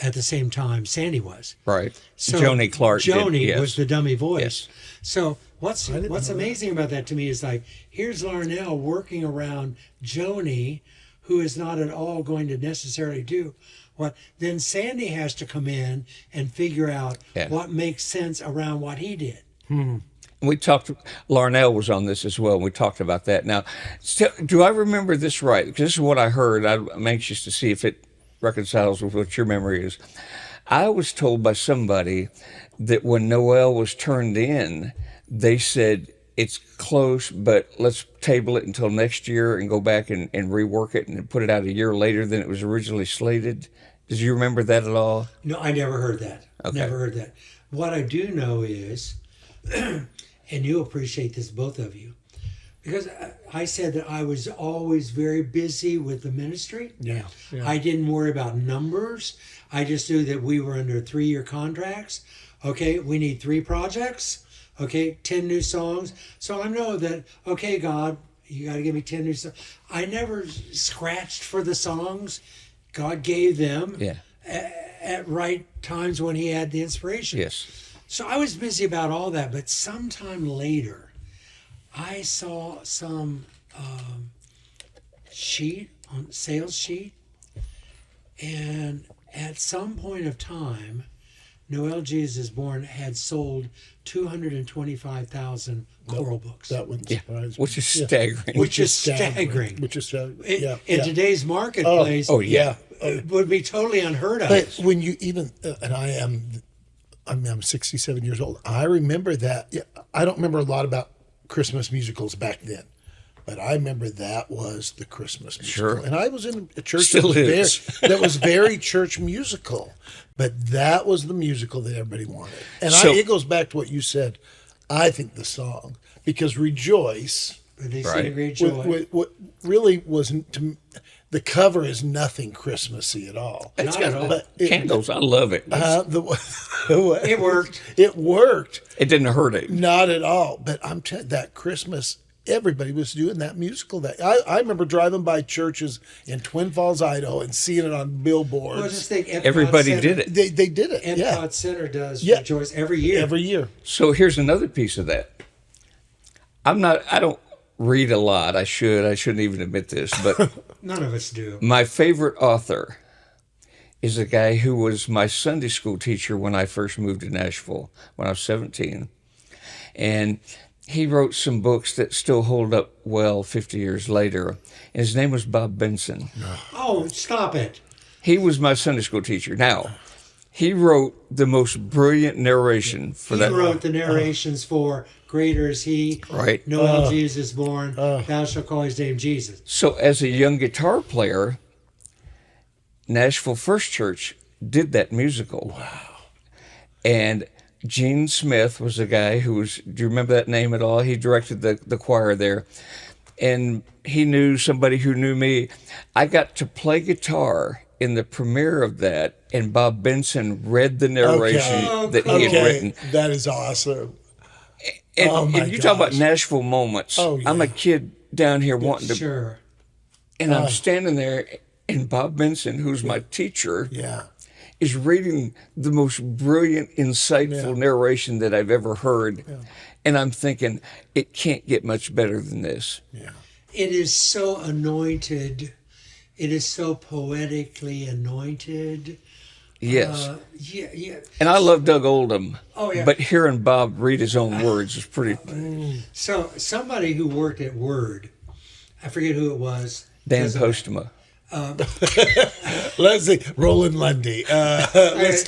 at the same time Sandi was. Right. So Joni Clark Joni was the dummy voice. Yes. So what's amazing about that to me is, like, here's Larnelle working around Joni, who is not at all going to necessarily do what. Then Sandi has to come in and figure out what makes sense around what he did. We talked, Larnelle was on this as well, and we talked about that. Now, do I remember this right? Because this is what I heard. I'm anxious to see if it reconciles with what your memory is. I was told by somebody that when Noel was turned in, they said, it's close, but let's table it until next year and go back and rework it and put it out a year later than it was originally slated. Did you remember that at all? No, I never heard that. Okay. Never heard that. What I do know is, and you appreciate this, both of you, because I said that I was always very busy with the ministry. Yeah. I didn't worry about numbers. I just knew that we were under 3-year contracts. Okay, we need 3 projects. Okay, 10 new songs. So I know that, okay, God, you got to give me 10 new songs. I never scratched for the songs. God gave them at right times when he had the inspiration. Yes. So I was busy about all that, but sometime later, I saw some sales sheet, and at some point of time, Noel Jesus Born had sold 225,000 choral books. That wouldn't surprise me. Which is staggering. Which is staggering. Which is staggering. In today's marketplace, it would be totally unheard of. But when you even, and I'm 67 years old. I remember that. I don't remember a lot about Christmas musicals back then. But I remember that was the Christmas musical. Sure. And I was in a church Still is. that was very church musical. But that was the musical that everybody wanted. And it goes back to what you said. I think the song, because Rejoice, They Right. sing great joy. what really wasn't, the cover is nothing Christmassy at all. It's Not at all. got candles. I love it. It worked. It worked. It didn't hurt it. Not at all. But I'm telling you, that Christmas, everybody was doing that musical. That I remember driving by churches in Twin Falls, Idaho, and seeing it on billboards. Well, just think Epcot Everybody Center, did it. They did it. Epcot Yeah. Center does Yeah. Rejoice every year. Every year. So here's another piece of that. I don't read a lot. I shouldn't even admit this, but None of us do. my favorite author is a guy who was my Sunday school teacher when I first moved to Nashville when I was 17. And he wrote some books that still hold up well 50 years later. And his name was Bob Benson. Oh, stop it. He was my Sunday school teacher. Now, he wrote the most brilliant narration for He that. wrote the narrations for Greater is He, Right. Noel Jesus born, Thou shalt call his name Jesus. So as a young guitar player, Nashville First Church did that musical. Wow. And Gene Smith was a guy who was, do you remember that name at all? He directed the choir there. And he knew somebody who knew me. I got to play guitar in the premiere of that, and Bob Benson read the narration that he had written. That is awesome. And, Oh, my and you talk about gosh. Nashville moments. Oh, yeah. I'm a kid down here wanting to, Sure. and I'm standing there, and Bob Benson, who's my teacher, Yeah. is reading the most brilliant, insightful narration that I've ever heard. Yeah. And I'm thinking, it can't get much better than this. Yeah. It is so anointed. It is so poetically anointed. Yes. Yeah. And I love Doug Oldham. Oh, yeah. But hearing Bob read his own words is pretty. So somebody who worked at Word, I forget who it was. Dan Postma. Let's see, Roland Lundy. Let's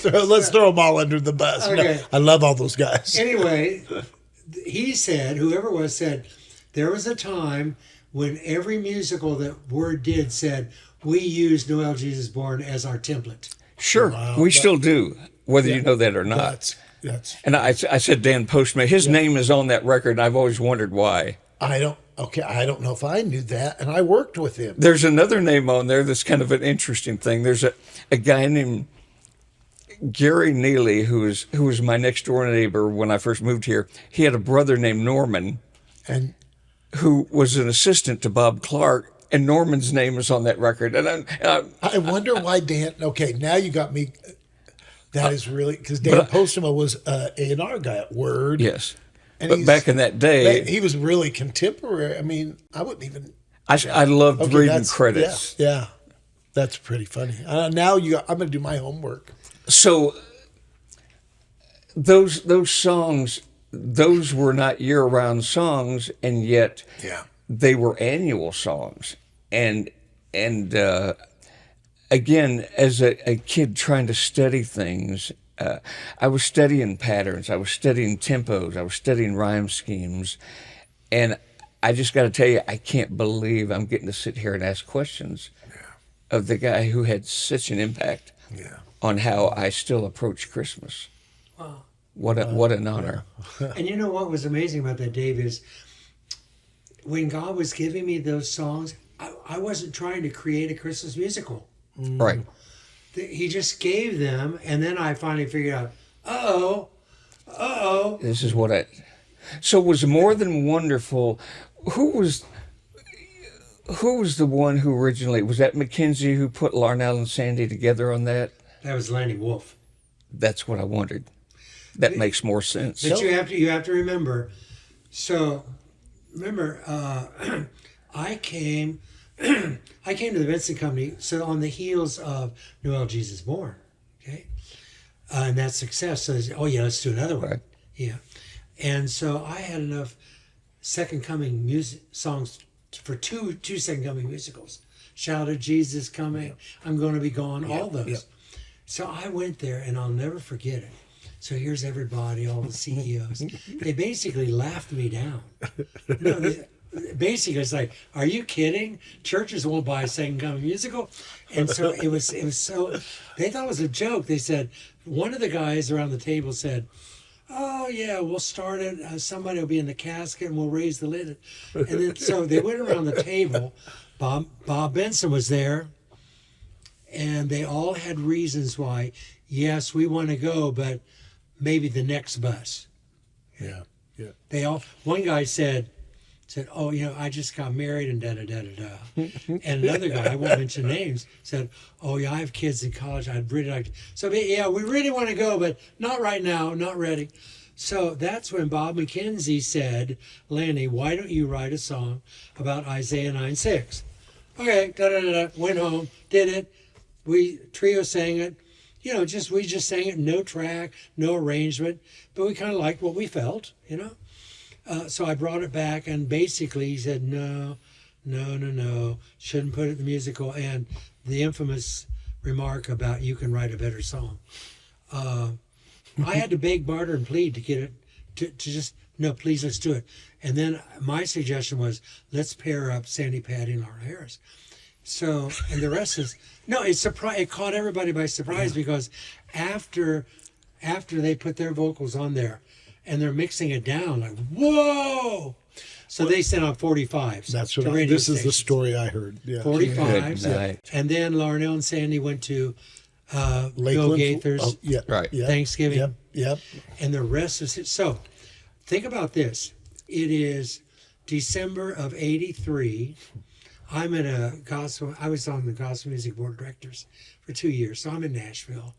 throw them all under the bus. No, Okay. I love all those guys. Anyway, he said, whoever it was said, there was a time when every musical that Word did said, we used Noel Jesus Born as our template. Sure, we still do, whether you know that or not. That's. And I said Dan Postma. His name is on that record, and I've always wondered why. I don't know if I knew that, and I worked with him. There's another name on there that's kind of an interesting thing. There's a guy named Gary Neely, who was my next door neighbor when I first moved here. He had a brother named Norman, And who was an assistant to Bob Clark, and Norman's name is on that record. And I wonder why Dan. Okay, now you got me. That is really because Dan Postma was A&R guy at Word. yes, And but back in that day, he was really contemporary. I mean, I wouldn't even. I loved reading that's- credits. Yeah, that's pretty funny. Now I'm going to do my homework. So those songs, those were not year-round songs, and yet they were annual songs. And again, as a kid trying to study things, I was studying patterns, I was studying tempos, I was studying rhyme schemes, and I just got to tell you, I can't believe I'm getting to sit here and ask questions of the guy who had such an impact on how I still approach Christmas. Wow. What an honor. And you know what was amazing about that, Dave, is when God was giving me those songs, I wasn't trying to create a Christmas musical. Right. He just gave them, and then I finally figured out, This is what So was More Than Wonderful. Who was the one who originally, was that Mackenzie who put Larnelle and Sandi together on that? that was Lanny Wolfe. That's what I wondered. That makes more sense. But you have to remember. So, remember, I came to the Benson Company. So on the heels of Noel Jesus Born, okay, and that success. So, let's do another one. Right. Yeah, and so I had enough Second Coming music songs for two Second Coming musicals. Shouted Jesus Coming, I'm Going to Be Gone, all those. Yep. So I went there, and I'll never forget it. So here's everybody, all the CEOs. They basically laughed me down. No, basically it's like, are you kidding? Churches won't buy a second coming musical. And so it was so, they thought it was a joke. They said, one of the guys around the table said, oh yeah, we'll start it. Somebody will be in the casket and we'll raise the lid. And then so they went around the table. Bob Benson was there, and they all had reasons why. Yes, we want to go, but maybe the next bus. Yeah. They all. One guy said, oh, I just got married and da da da da da. And another guy, I won't mention names, said, oh yeah, I have kids in college. I'd really like to. So yeah, we really want to go, but not right now, not ready. So that's when Bob McKenzie said, Lanny, why don't you write a song about Isaiah 9:6? Okay, da da da da. Went home, did it. Trio sang it. We just sang it, no track, no arrangement, but we kind of liked what we felt, So I brought it back, and basically he said, no, shouldn't put it in the musical, and the infamous remark about you can write a better song. I had to beg, barter, and plead to get it, to just, no, please, let's do it. And then my suggestion was, let's pair up Sandi, Patty, and Laura Harris. So, and the rest is, no, it caught everybody by surprise, because after they put their vocals on there and they're mixing it down, like, whoa! So they sent out 45s. That's what this is the story I heard. Yeah. 45s. And then Larnelle and Sandi went to Bill Gaither's Thanksgiving. Yep. And the rest is it. So think about this. It is December of 83. I'm in I was on the Gospel Music Board of Directors for 2 years, so I'm in Nashville.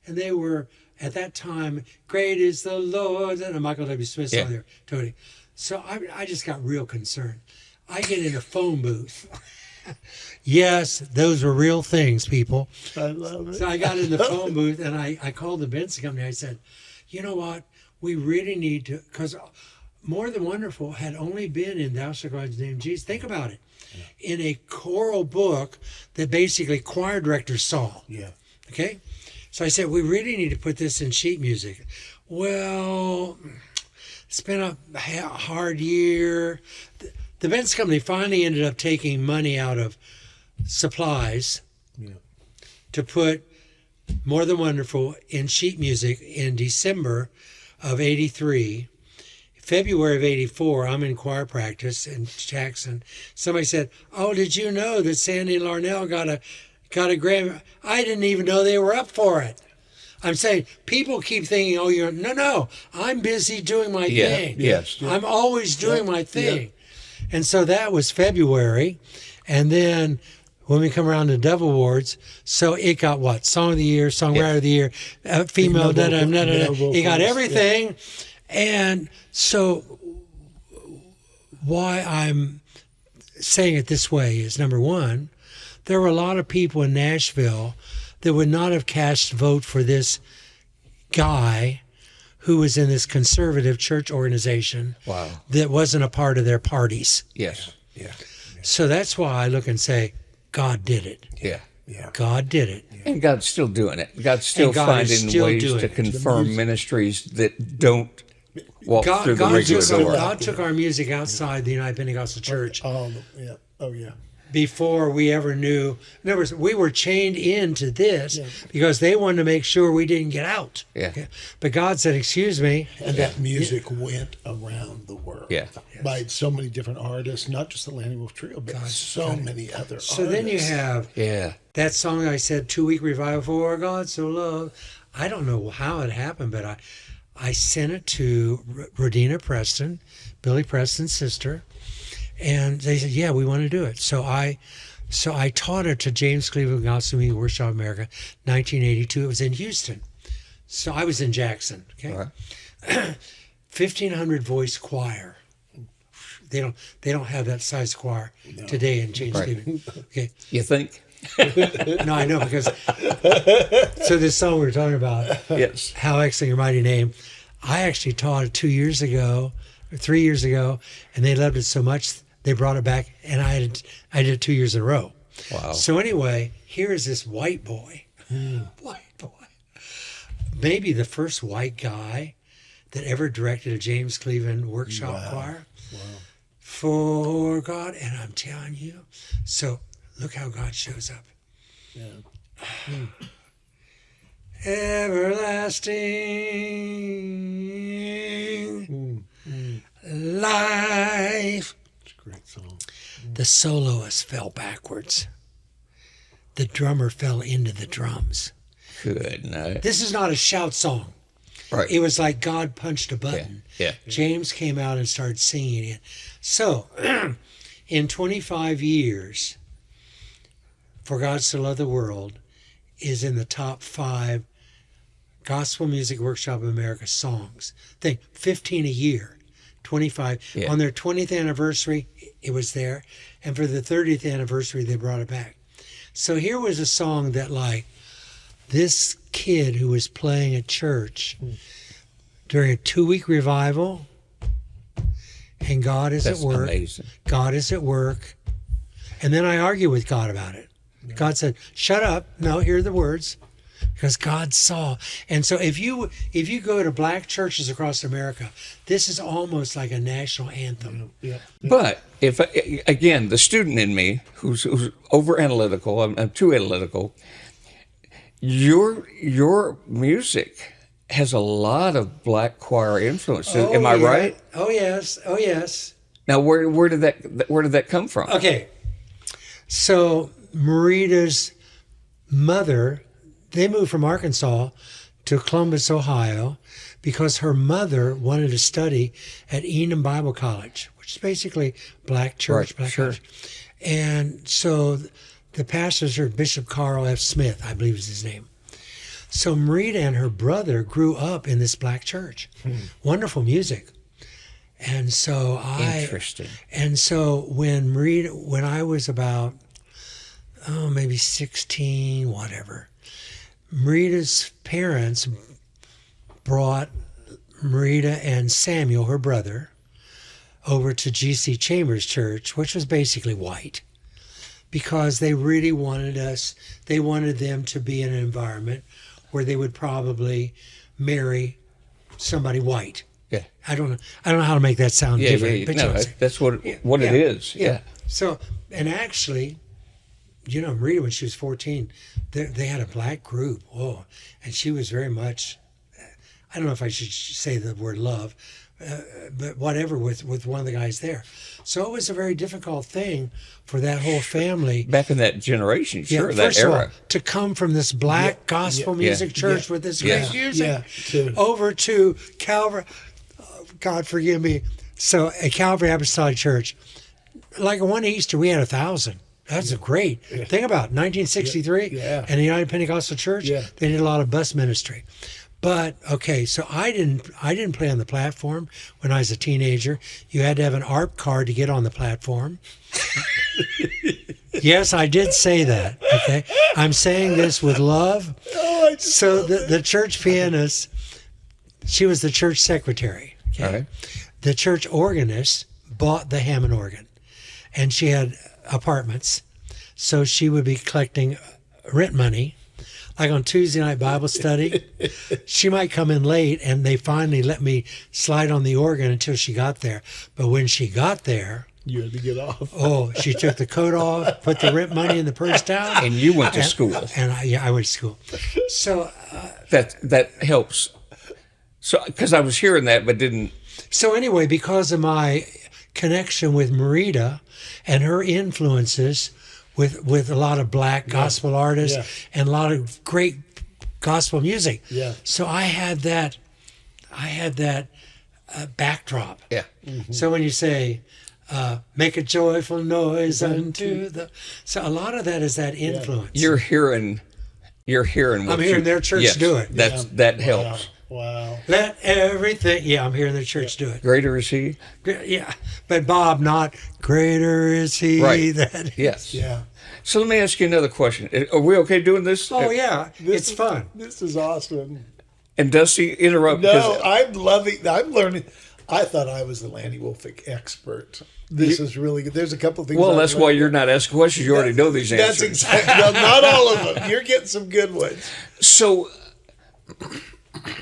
And they were, at that time, Great is the Lord, and Michael W. Smith's on there, Tony. So I just got real concerned. I get in a phone booth. Yes, those were real things, people. I love it. So I got in the phone booth, and I called the Benson Company. I said, you know what? We really need to, because More Than Wonderful had only been in Thou Shalt Call His Name Jesus. Think about it. In a choral book that basically choir directors saw. Yeah. Okay? So I said, we really need to put this in sheet music. Well, it's been a hard year. The Benson Company finally ended up taking money out of supplies to put More Than Wonderful in sheet music in December of 83. February of 84, I'm in choir practice in Jackson. Somebody said, oh, did you know that Sandi and Larnelle got a Grammy? I didn't even know they were up for it. I'm saying, people keep thinking, oh, no, I'm busy doing my thing. Yes. I'm always doing my thing. And so that was February. And then when we come around to Dove Awards, so it got what? Song of the Year, Songwriter of the Year, female, it got everything. Yeah. And so why I'm saying it this way is, number one, there were a lot of people in Nashville that would not have cast vote for this guy who was in this conservative church organization that wasn't a part of their parties. Yes. Yeah. So that's why I look and say, God did it. Yeah. God did it. And God's still doing it. God's still finding ways to confirm ministries that don't walk through the regular door. God took our music outside the United Pentecostal Church. Oh, yeah. Before we ever knew. In other words, we were chained into this because they wanted to make sure we didn't get out. Yeah. Okay? But God said, excuse me. And that music went around the world. Yeah. By so many different artists, not just the Lanny Wolfe Trio, but many other artists. So then you have that song I said, 2-week revival for God so loved. I don't know how it happened, but I sent it to Rodina Preston, Billy Preston's sister. And they said, yeah, we want to do it. So I taught it to James Cleveland Gospel Music Workshop America, 1982. It was in Houston. So I was in Jackson. Okay, 1,500 voice choir. They don't have that size choir today in James Cleveland. Okay, you think? No, I know, because so this song we were talking about, How Excellent Your Mighty Name. I actually taught it 2 years ago, or 3 years ago, and they loved it so much they brought it back, and I did it 2 years in a row. Wow. So anyway, here is this white boy, maybe the first white guy that ever directed a James Cleveland workshop choir. Wow. for God. And I'm telling you, so look how God shows up. Yeah. Everlasting life. It's a great song. The soloist fell backwards. The drummer fell into the drums. Good night. This is not a shout song. Right. It was like God punched a button. Yeah. James came out and started singing it. So, in 25 years, For God So Loved the World is in the top 5 Gospel Music Workshop of America songs. Think 15 a year, 25. Yeah. On their 20th anniversary, it was there. And for the 30th anniversary, they brought it back. So here was a song that, like, this kid who was playing at church during a 2-week revival, and God is That's at work. amazing. God is at work. And then I argue with God about it. God said, shut up. No, hear the words. Because God saw. And so if you go to black churches across America, this is almost like a national anthem. Yeah. But if again, the student in me, who's over analytical, I'm too analytical. Your music has a lot of black choir influences. Am I yeah. right? Oh yes. Oh yes. Now, where did that come from? Okay. So Marita's mother, they moved from Arkansas to Columbus, Ohio, because her mother wanted to study at Enum Bible College, which is basically black church, Right, black sure. college. And so the pastors are Bishop Carl F. Smith, I believe is his name. So Marita and her brother grew up in this black church. Wonderful music. And so Interesting. And so when I was about, maybe 16, whatever, Marita's parents brought Marita and Samuel, her brother, over to G.C. Chambers Church, which was basically white, because they really wanted them to be in an environment where they would probably marry somebody white. Yeah. I don't know how to make that sound different. But you know what I'm saying. That's what it is. Yeah. So, and actually, Marita, when she was 14, they had a black group. Oh, and she was very much, I don't know if I should say the word love, but whatever, with one of the guys there. So it was a very difficult thing for that whole family. Back in that generation, sure, that first of era. all, to come from this black gospel music church with this great music over to Calvary. God forgive me. So at Calvary Apostolic Church, like one Easter, we had 1,000. That's great. Think about it, 1963 and the United Pentecostal Church. Yeah. They did a lot of bus ministry. But okay, so I didn't play on the platform when I was a teenager. You had to have an ARP card to get on the platform. Yes, I did say that. Okay, I'm saying this with love. So the church pianist, she was the church secretary. Okay? All right. The church organist bought the Hammond organ, and she had apartments, so she would be collecting rent money. Like on Tuesday night Bible study, she might come in late, and they finally let me slide on the organ until she got there. But when she got there, You had to get off. oh, she took the coat off, put the rent money in the purse down. And you went to school. And I went to school. So That helps. So, because I was hearing that, but didn't. So anyway, because of my connection with Marita and her influences with a lot of black gospel artists and a lot of great gospel music. Yeah. So I had that backdrop. Yeah. So when you say, make a joyful noise unto the... So a lot of that is that influence. You're hearing what I'm hearing their church do it. That helps. Wow. Let everything... Yeah, I'm hearing their church do it. Greater is he? Yeah, but Bob, not greater is he Right. that... Yes. Yeah. So let me ask you another question. Are we okay doing this? Oh, yeah, it's fun. This is awesome. And Dusty, interrupt. No, I'm learning. I thought I was the Lanny Wolfe expert. This is really good. There's a couple of things. Well, I've that's learned. why you're not asking questions. You already know these answers. That's exactly. No, not all of them. You're getting some good ones. So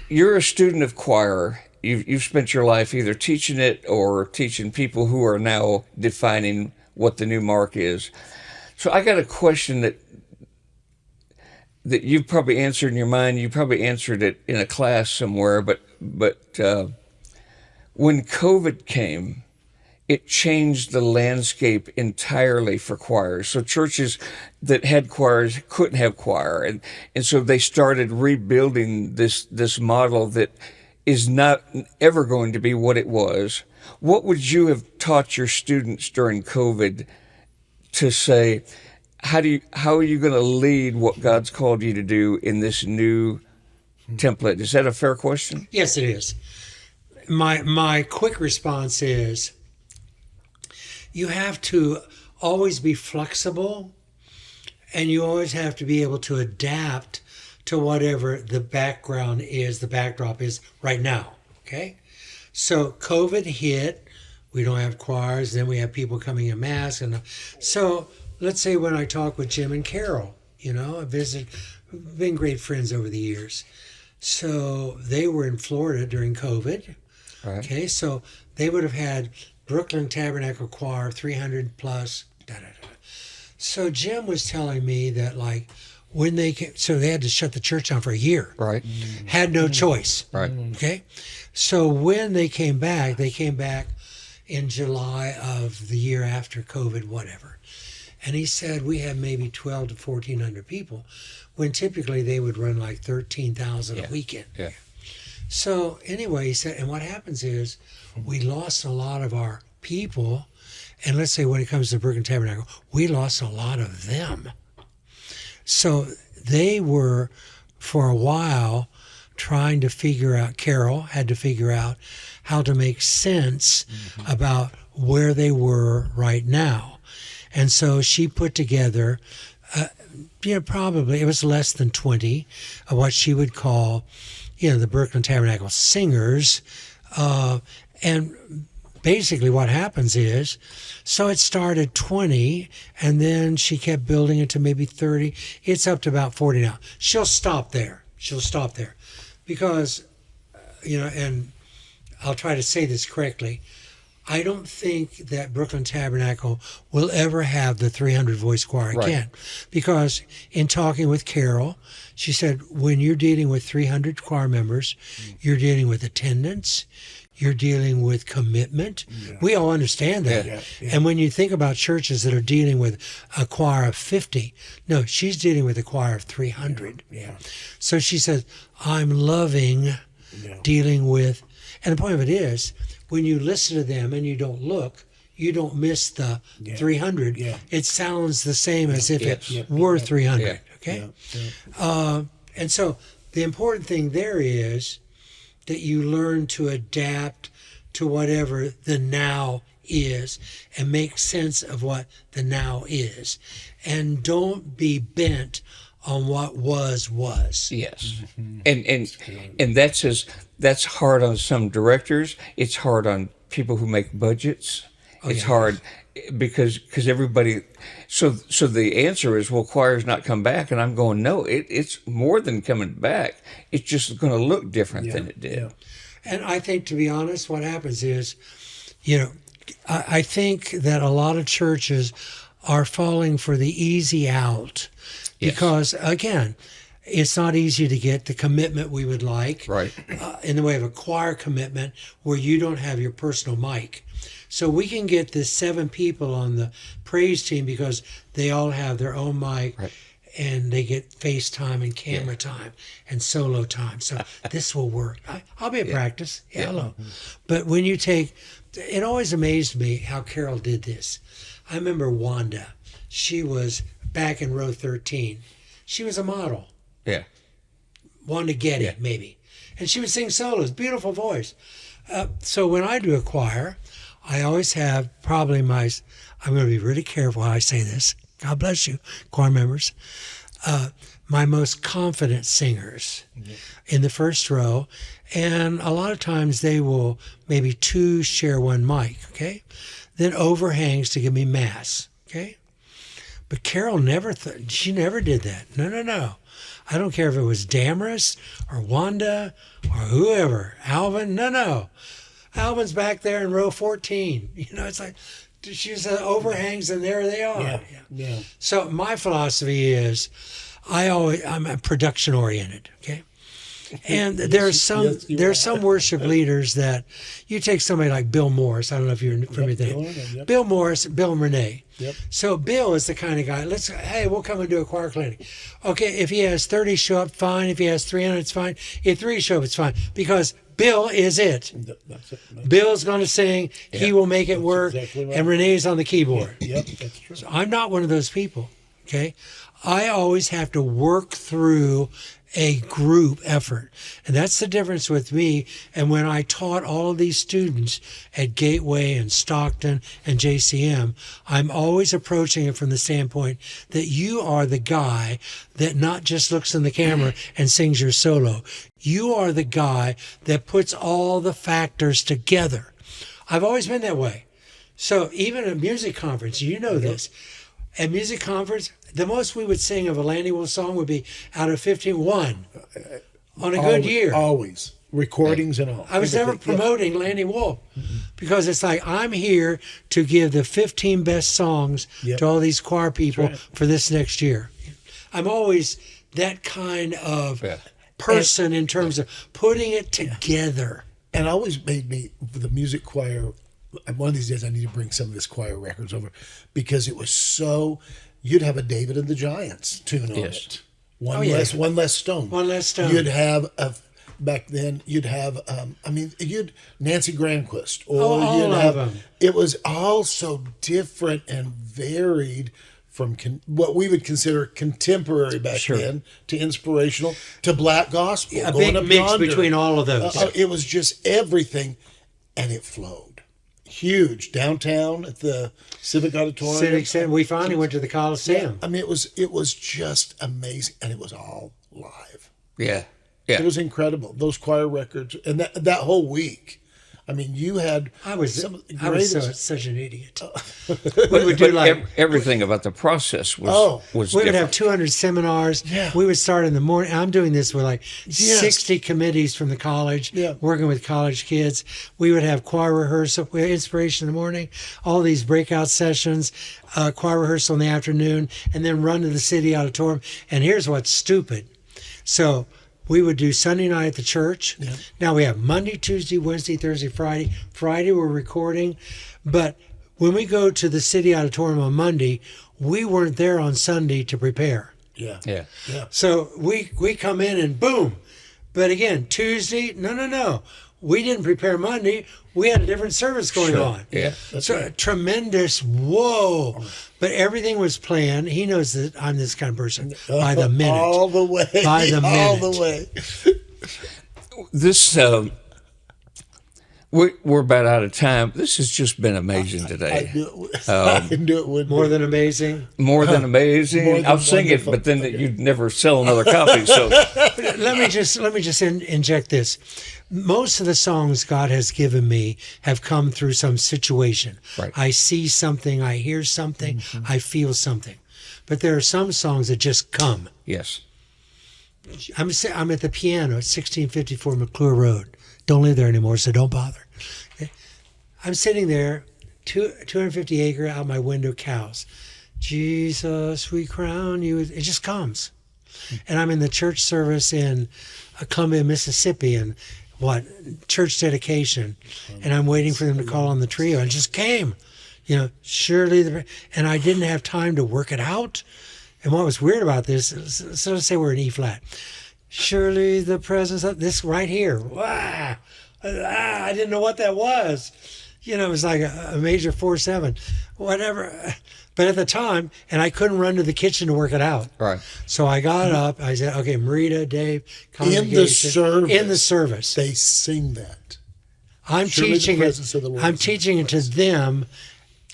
you're a student of choir, you've spent your life either teaching it or teaching people who are now defining what the new mark is. So I got a question that you've probably answered in your mind. You probably answered it in a class somewhere, but when COVID came, it changed the landscape entirely for choirs. So churches that had choirs couldn't have choir, and so they started rebuilding this model that is not ever going to be what it was. What would you have taught your students during COVID to say, how are you going to lead what God's called you to do in this new template? Is that a fair question? Yes, it is. My quick response is, you have to always be flexible, and you always have to be able to adapt to whatever the background is, the backdrop is right now, okay? So COVID hit, we don't have choirs, then we have people coming in mass, and so let's say when I talk with Jim and Carol, I visit, been great friends over the years. So they were in Florida during COVID, Right. Okay, so they would have had Brooklyn Tabernacle Choir, 300 plus, So Jim was telling me that, like, when they came, so they had to shut the church down for a year. Right. Had no choice. Right. Okay. So when they came back in July of the year after COVID, whatever. And he said, we had maybe 12 to 1,400 people, when typically they would run like 13,000 a weekend. Yeah. So anyway, he said, and what happens is we lost a lot of our people. And let's say when it comes to Brooklyn Tabernacle, we lost a lot of them. So they were, for a while, trying to figure out, Carol had to figure out how to make sense about where they were right now. And so she put together, probably, it was less than 20 of what she would call, the Brooklyn Tabernacle singers. And basically what happens is, so it started 20, and then she kept building it to maybe 30. It's up to about 40 now. She'll stop there. Because, and I'll try to say this correctly, I don't think that Brooklyn Tabernacle will ever have the 300 voice choir again. Right. Because in talking with Carol, she said, when you're dealing with 300 choir members, you're dealing with attendance, you're dealing with commitment. Yeah. We all understand that. Yeah. And when you think about churches that are dealing with a choir of 50, no, she's dealing with a choir of 300. Yeah. So she says, I'm loving dealing with, and the point of it is, when you listen to them and you don't look, you don't miss the 300. Yeah. It sounds the same as if it were 300. Yeah. Okay? Yeah. And so the important thing there is that you learn to adapt to whatever the now is and make sense of what the now is. And don't be bent on what was. Yes. And that's hard on some directors. It's hard on people who make budgets. It's hard because everybody, so the answer is, well, choir's not come back, and I'm going, no, it's more than coming back. It's just going to look different than it did. Yeah. And I think, to be honest, what happens is, I think that a lot of churches are falling for the easy out because, again, it's not easy to get the commitment we would like, right? In the way of a choir commitment where you don't have your personal mic. So we can get the 7 people on the praise team because they all have their own mic, right, and they get FaceTime and camera time and solo time. So this will work. I'll be at practice. Hello. But when you take, it always amazed me how Carol did this. I remember Wanda. She was back in row 13. She was a model. Yeah. Wanda Getty, maybe. And she would sing solos, beautiful voice. So when I do a choir, I always have probably I'm going to be really careful how I say this. God bless you, choir members. My most confident singers in the first row. And a lot of times they will maybe 2 share one mic, okay? Then overhangs to give me mass, okay? But Carol she never did that. No. I don't care if it was Damaris or Wanda or whoever. Alvin, no. Alvin's back there in row 14. It's like she's overhangs and there they are. Yeah. So my philosophy is I'm production oriented, okay? And there's some worship leaders that you take somebody like Bill Morris. I don't know if you're familiar with that. Bill Morris, Bill and Renee. Yep. So Bill is the kind of guy. Hey, we'll come and do a choir clinic. Okay, if he has 30 show up, fine. If he has 300, it's fine. If 3 show up, it's fine because Bill is it. That's it. Bill's going to sing. Yeah. He will make it work. Exactly right. And Renee's on the keyboard. Yep, that's true. So I'm not one of those people. Okay, I always have to work through a group effort. And that's the difference with me. And when I taught all of these students at Gateway and Stockton and JCM, I'm always approaching it from the standpoint that you are the guy that not just looks in the camera and sings your solo. You are the guy that puts all the factors together. I've always been that way. So even at music conference, this. At music conference, the most we would sing of a Lanny Wolfe song would be out of 15, one on a good year. Always. Recordings and all. I was never promoting Lanny Wolfe because it's like I'm here to give the 15 best songs to all these choir people for this next year. I'm always that kind of person in terms of putting it together. And always made me, the music choir, one of these days I need to bring some of this choir records over because it was so, you'd have a David and the Giants tune on it. One less stone. One less stone. You'd have back then you'd have you'd Nancy Granquist all of them. It was all so different and varied from what we would consider contemporary back then to inspirational to black gospel. A big mix between all of those. It was just everything, and it flowed. Huge downtown at the Civic Auditorium. Civic Center. We finally went to the Coliseum. Yeah, it was just amazing, and it was all live. Yeah. It was incredible. Those choir records, and that whole week. I mean, you had. I was such an idiot. We would do everything about the process was we different. would have 200 seminars. Yeah. We would start in the morning. I'm doing this with 60 committees from the college, working with college kids. We would have choir rehearsal, we had inspiration in the morning, all these breakout sessions, choir rehearsal in the afternoon, and then run to the city auditorium. And here's what's stupid. So we would do Sunday night at the church. Yeah. Now we have Monday, Tuesday, Wednesday, Thursday, Friday. Friday we're recording. But when we go to the city auditorium on Monday, we weren't there on Sunday to prepare. Yeah. So we come in and boom. But again, Tuesday, no. We didn't prepare Monday. We had a different service going on. Yeah. So tremendous, whoa. But everything was planned. He knows that I'm this kind of person by the minute. All the way. By the minute. All the way. This, we're about out of time. This has just been amazing today. I knew it would more than amazing. More than amazing. More than I'll sing it, but then you'd never sell another copy. So let me just inject this. Most of the songs God has given me have come through some situation. Right. I see something, I hear something, I feel something. But there are some songs that just come. Yes. I'm at the piano at 1654 McClure Road. Don't live there anymore, so don't bother. I'm sitting there, 250 acre out my window, cows. Jesus, we crown you. It just comes. And I'm in the church service in Columbia, Mississippi, and church dedication, and I'm waiting for them to call on the trio, and it just came, surely, and I didn't have time to work it out. And what was weird about this, so let's say we're in E flat, surely the presence of this right here, wow, I didn't know what that was, it was like a major 4/7, whatever. But at the time, and I couldn't run to the kitchen to work it out. Right. So I got up. I said, "Okay, Marita, Dave, in the service, they sing that. I'm teaching it to them,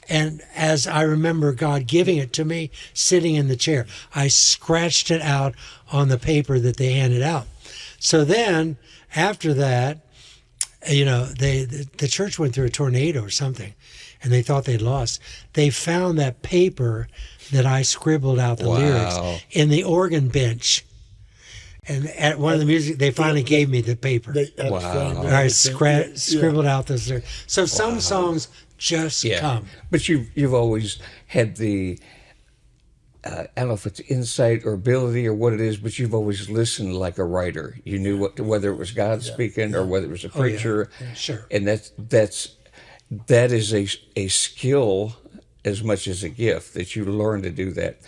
and as I remember God giving it to me, sitting in the chair, I scratched it out on the paper that they handed out. So then, after that, the church went through a tornado or something. And they thought they'd lost. They found that paper that I scribbled out the lyrics in the organ bench. And at one of the music, they finally gave me the paper. Wow. I scribbled out those lyrics. So some songs just come. But you've always had the, I don't know if it's insight or ability or what it is, but you've always listened like a writer. You knew whether it was God speaking or whether it was a preacher. Yeah, sure. And that is a skill as much as a gift that you learn to do that.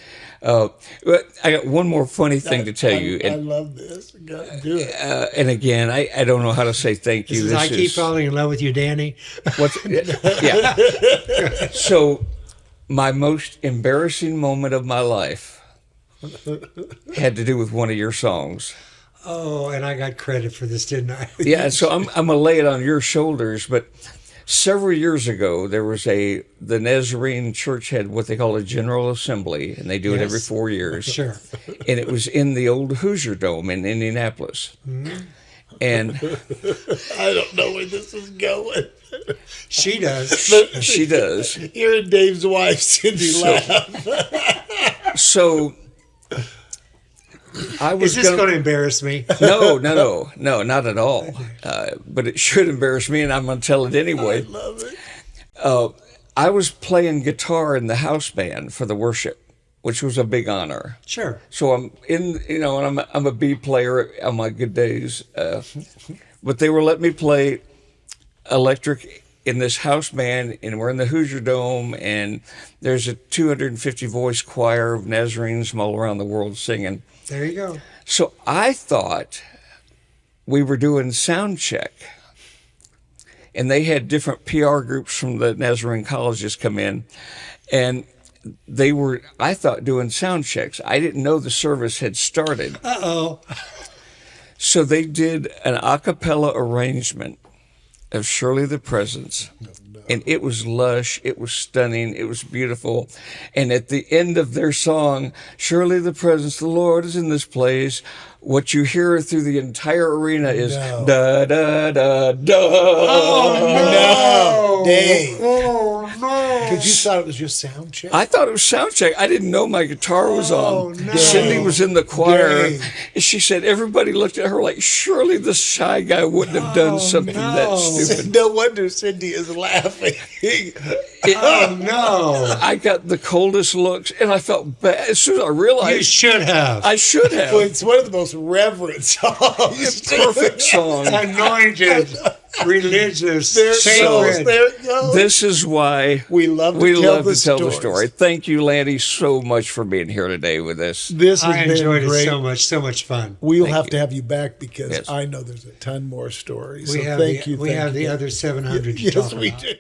But I got one more funny thing to tell you. I love this. Gotta do it. And again, I don't know how to say thank you. I keep falling in love with you, Danny. Yeah. So, my most embarrassing moment of my life had to do with one of your songs. Oh, and I got credit for this, didn't I? Yeah. So I'm gonna lay it on your shoulders, but. Several years ago, there was the Nazarene Church had what they call a General Assembly, and they do it every 4 years. Sure. And it was in the old Hoosier Dome in Indianapolis. Mm-hmm. And I don't know where this is going. She does. She does. Hearing Dave's wife, Cindy, laugh. So I was. Is this going to embarrass me? No, not at all. But it should embarrass me, and I'm going to tell it anyway. I love it. I was playing guitar in the house band for the worship, which was a big honor. Sure. So I'm in, and I'm a B player on my good days, but they were letting me play electric in this house band, and we're in the Hoosier Dome, and there's a 250 voice choir of Nazarenes from all around the world singing. There you go. So I thought we were doing sound check, and they had different PR groups from the Nazarene colleges come in, and they were, I thought, doing sound checks. I didn't know the service had started. Uh-oh. So they did an a cappella arrangement of Surely the Presence. And it was lush, it was stunning, it was beautiful. And at the end of their song, Surely the Presence of the Lord is in this place, what you hear through the entire arena is da da da da. Oh no, Dave! Oh no! Because you thought it was your sound check. I thought it was sound check. I didn't know my guitar was on. No. Cindy was in the choir. Dave. And she said everybody looked at her like, surely the shy guy wouldn't have done something that stupid. No wonder Cindy is laughing. Oh no! I got the coldest looks, and I felt bad. As soon as I realized, You should have. I should have. Well, it's one of the most reverent songs. Perfect song. Anointed, religious, There it sacred. goes. There it goes. This is why We love to tell the tell the stories. story. Thank you, Lanny, so much for being here today with us. This has I been enjoyed great. it so much fun. We'll Thank have you. to have you back because Yes. I know there's a ton more stories. We So have thank the, you. we thank have you. the other 700 to Yes, talk we about. do.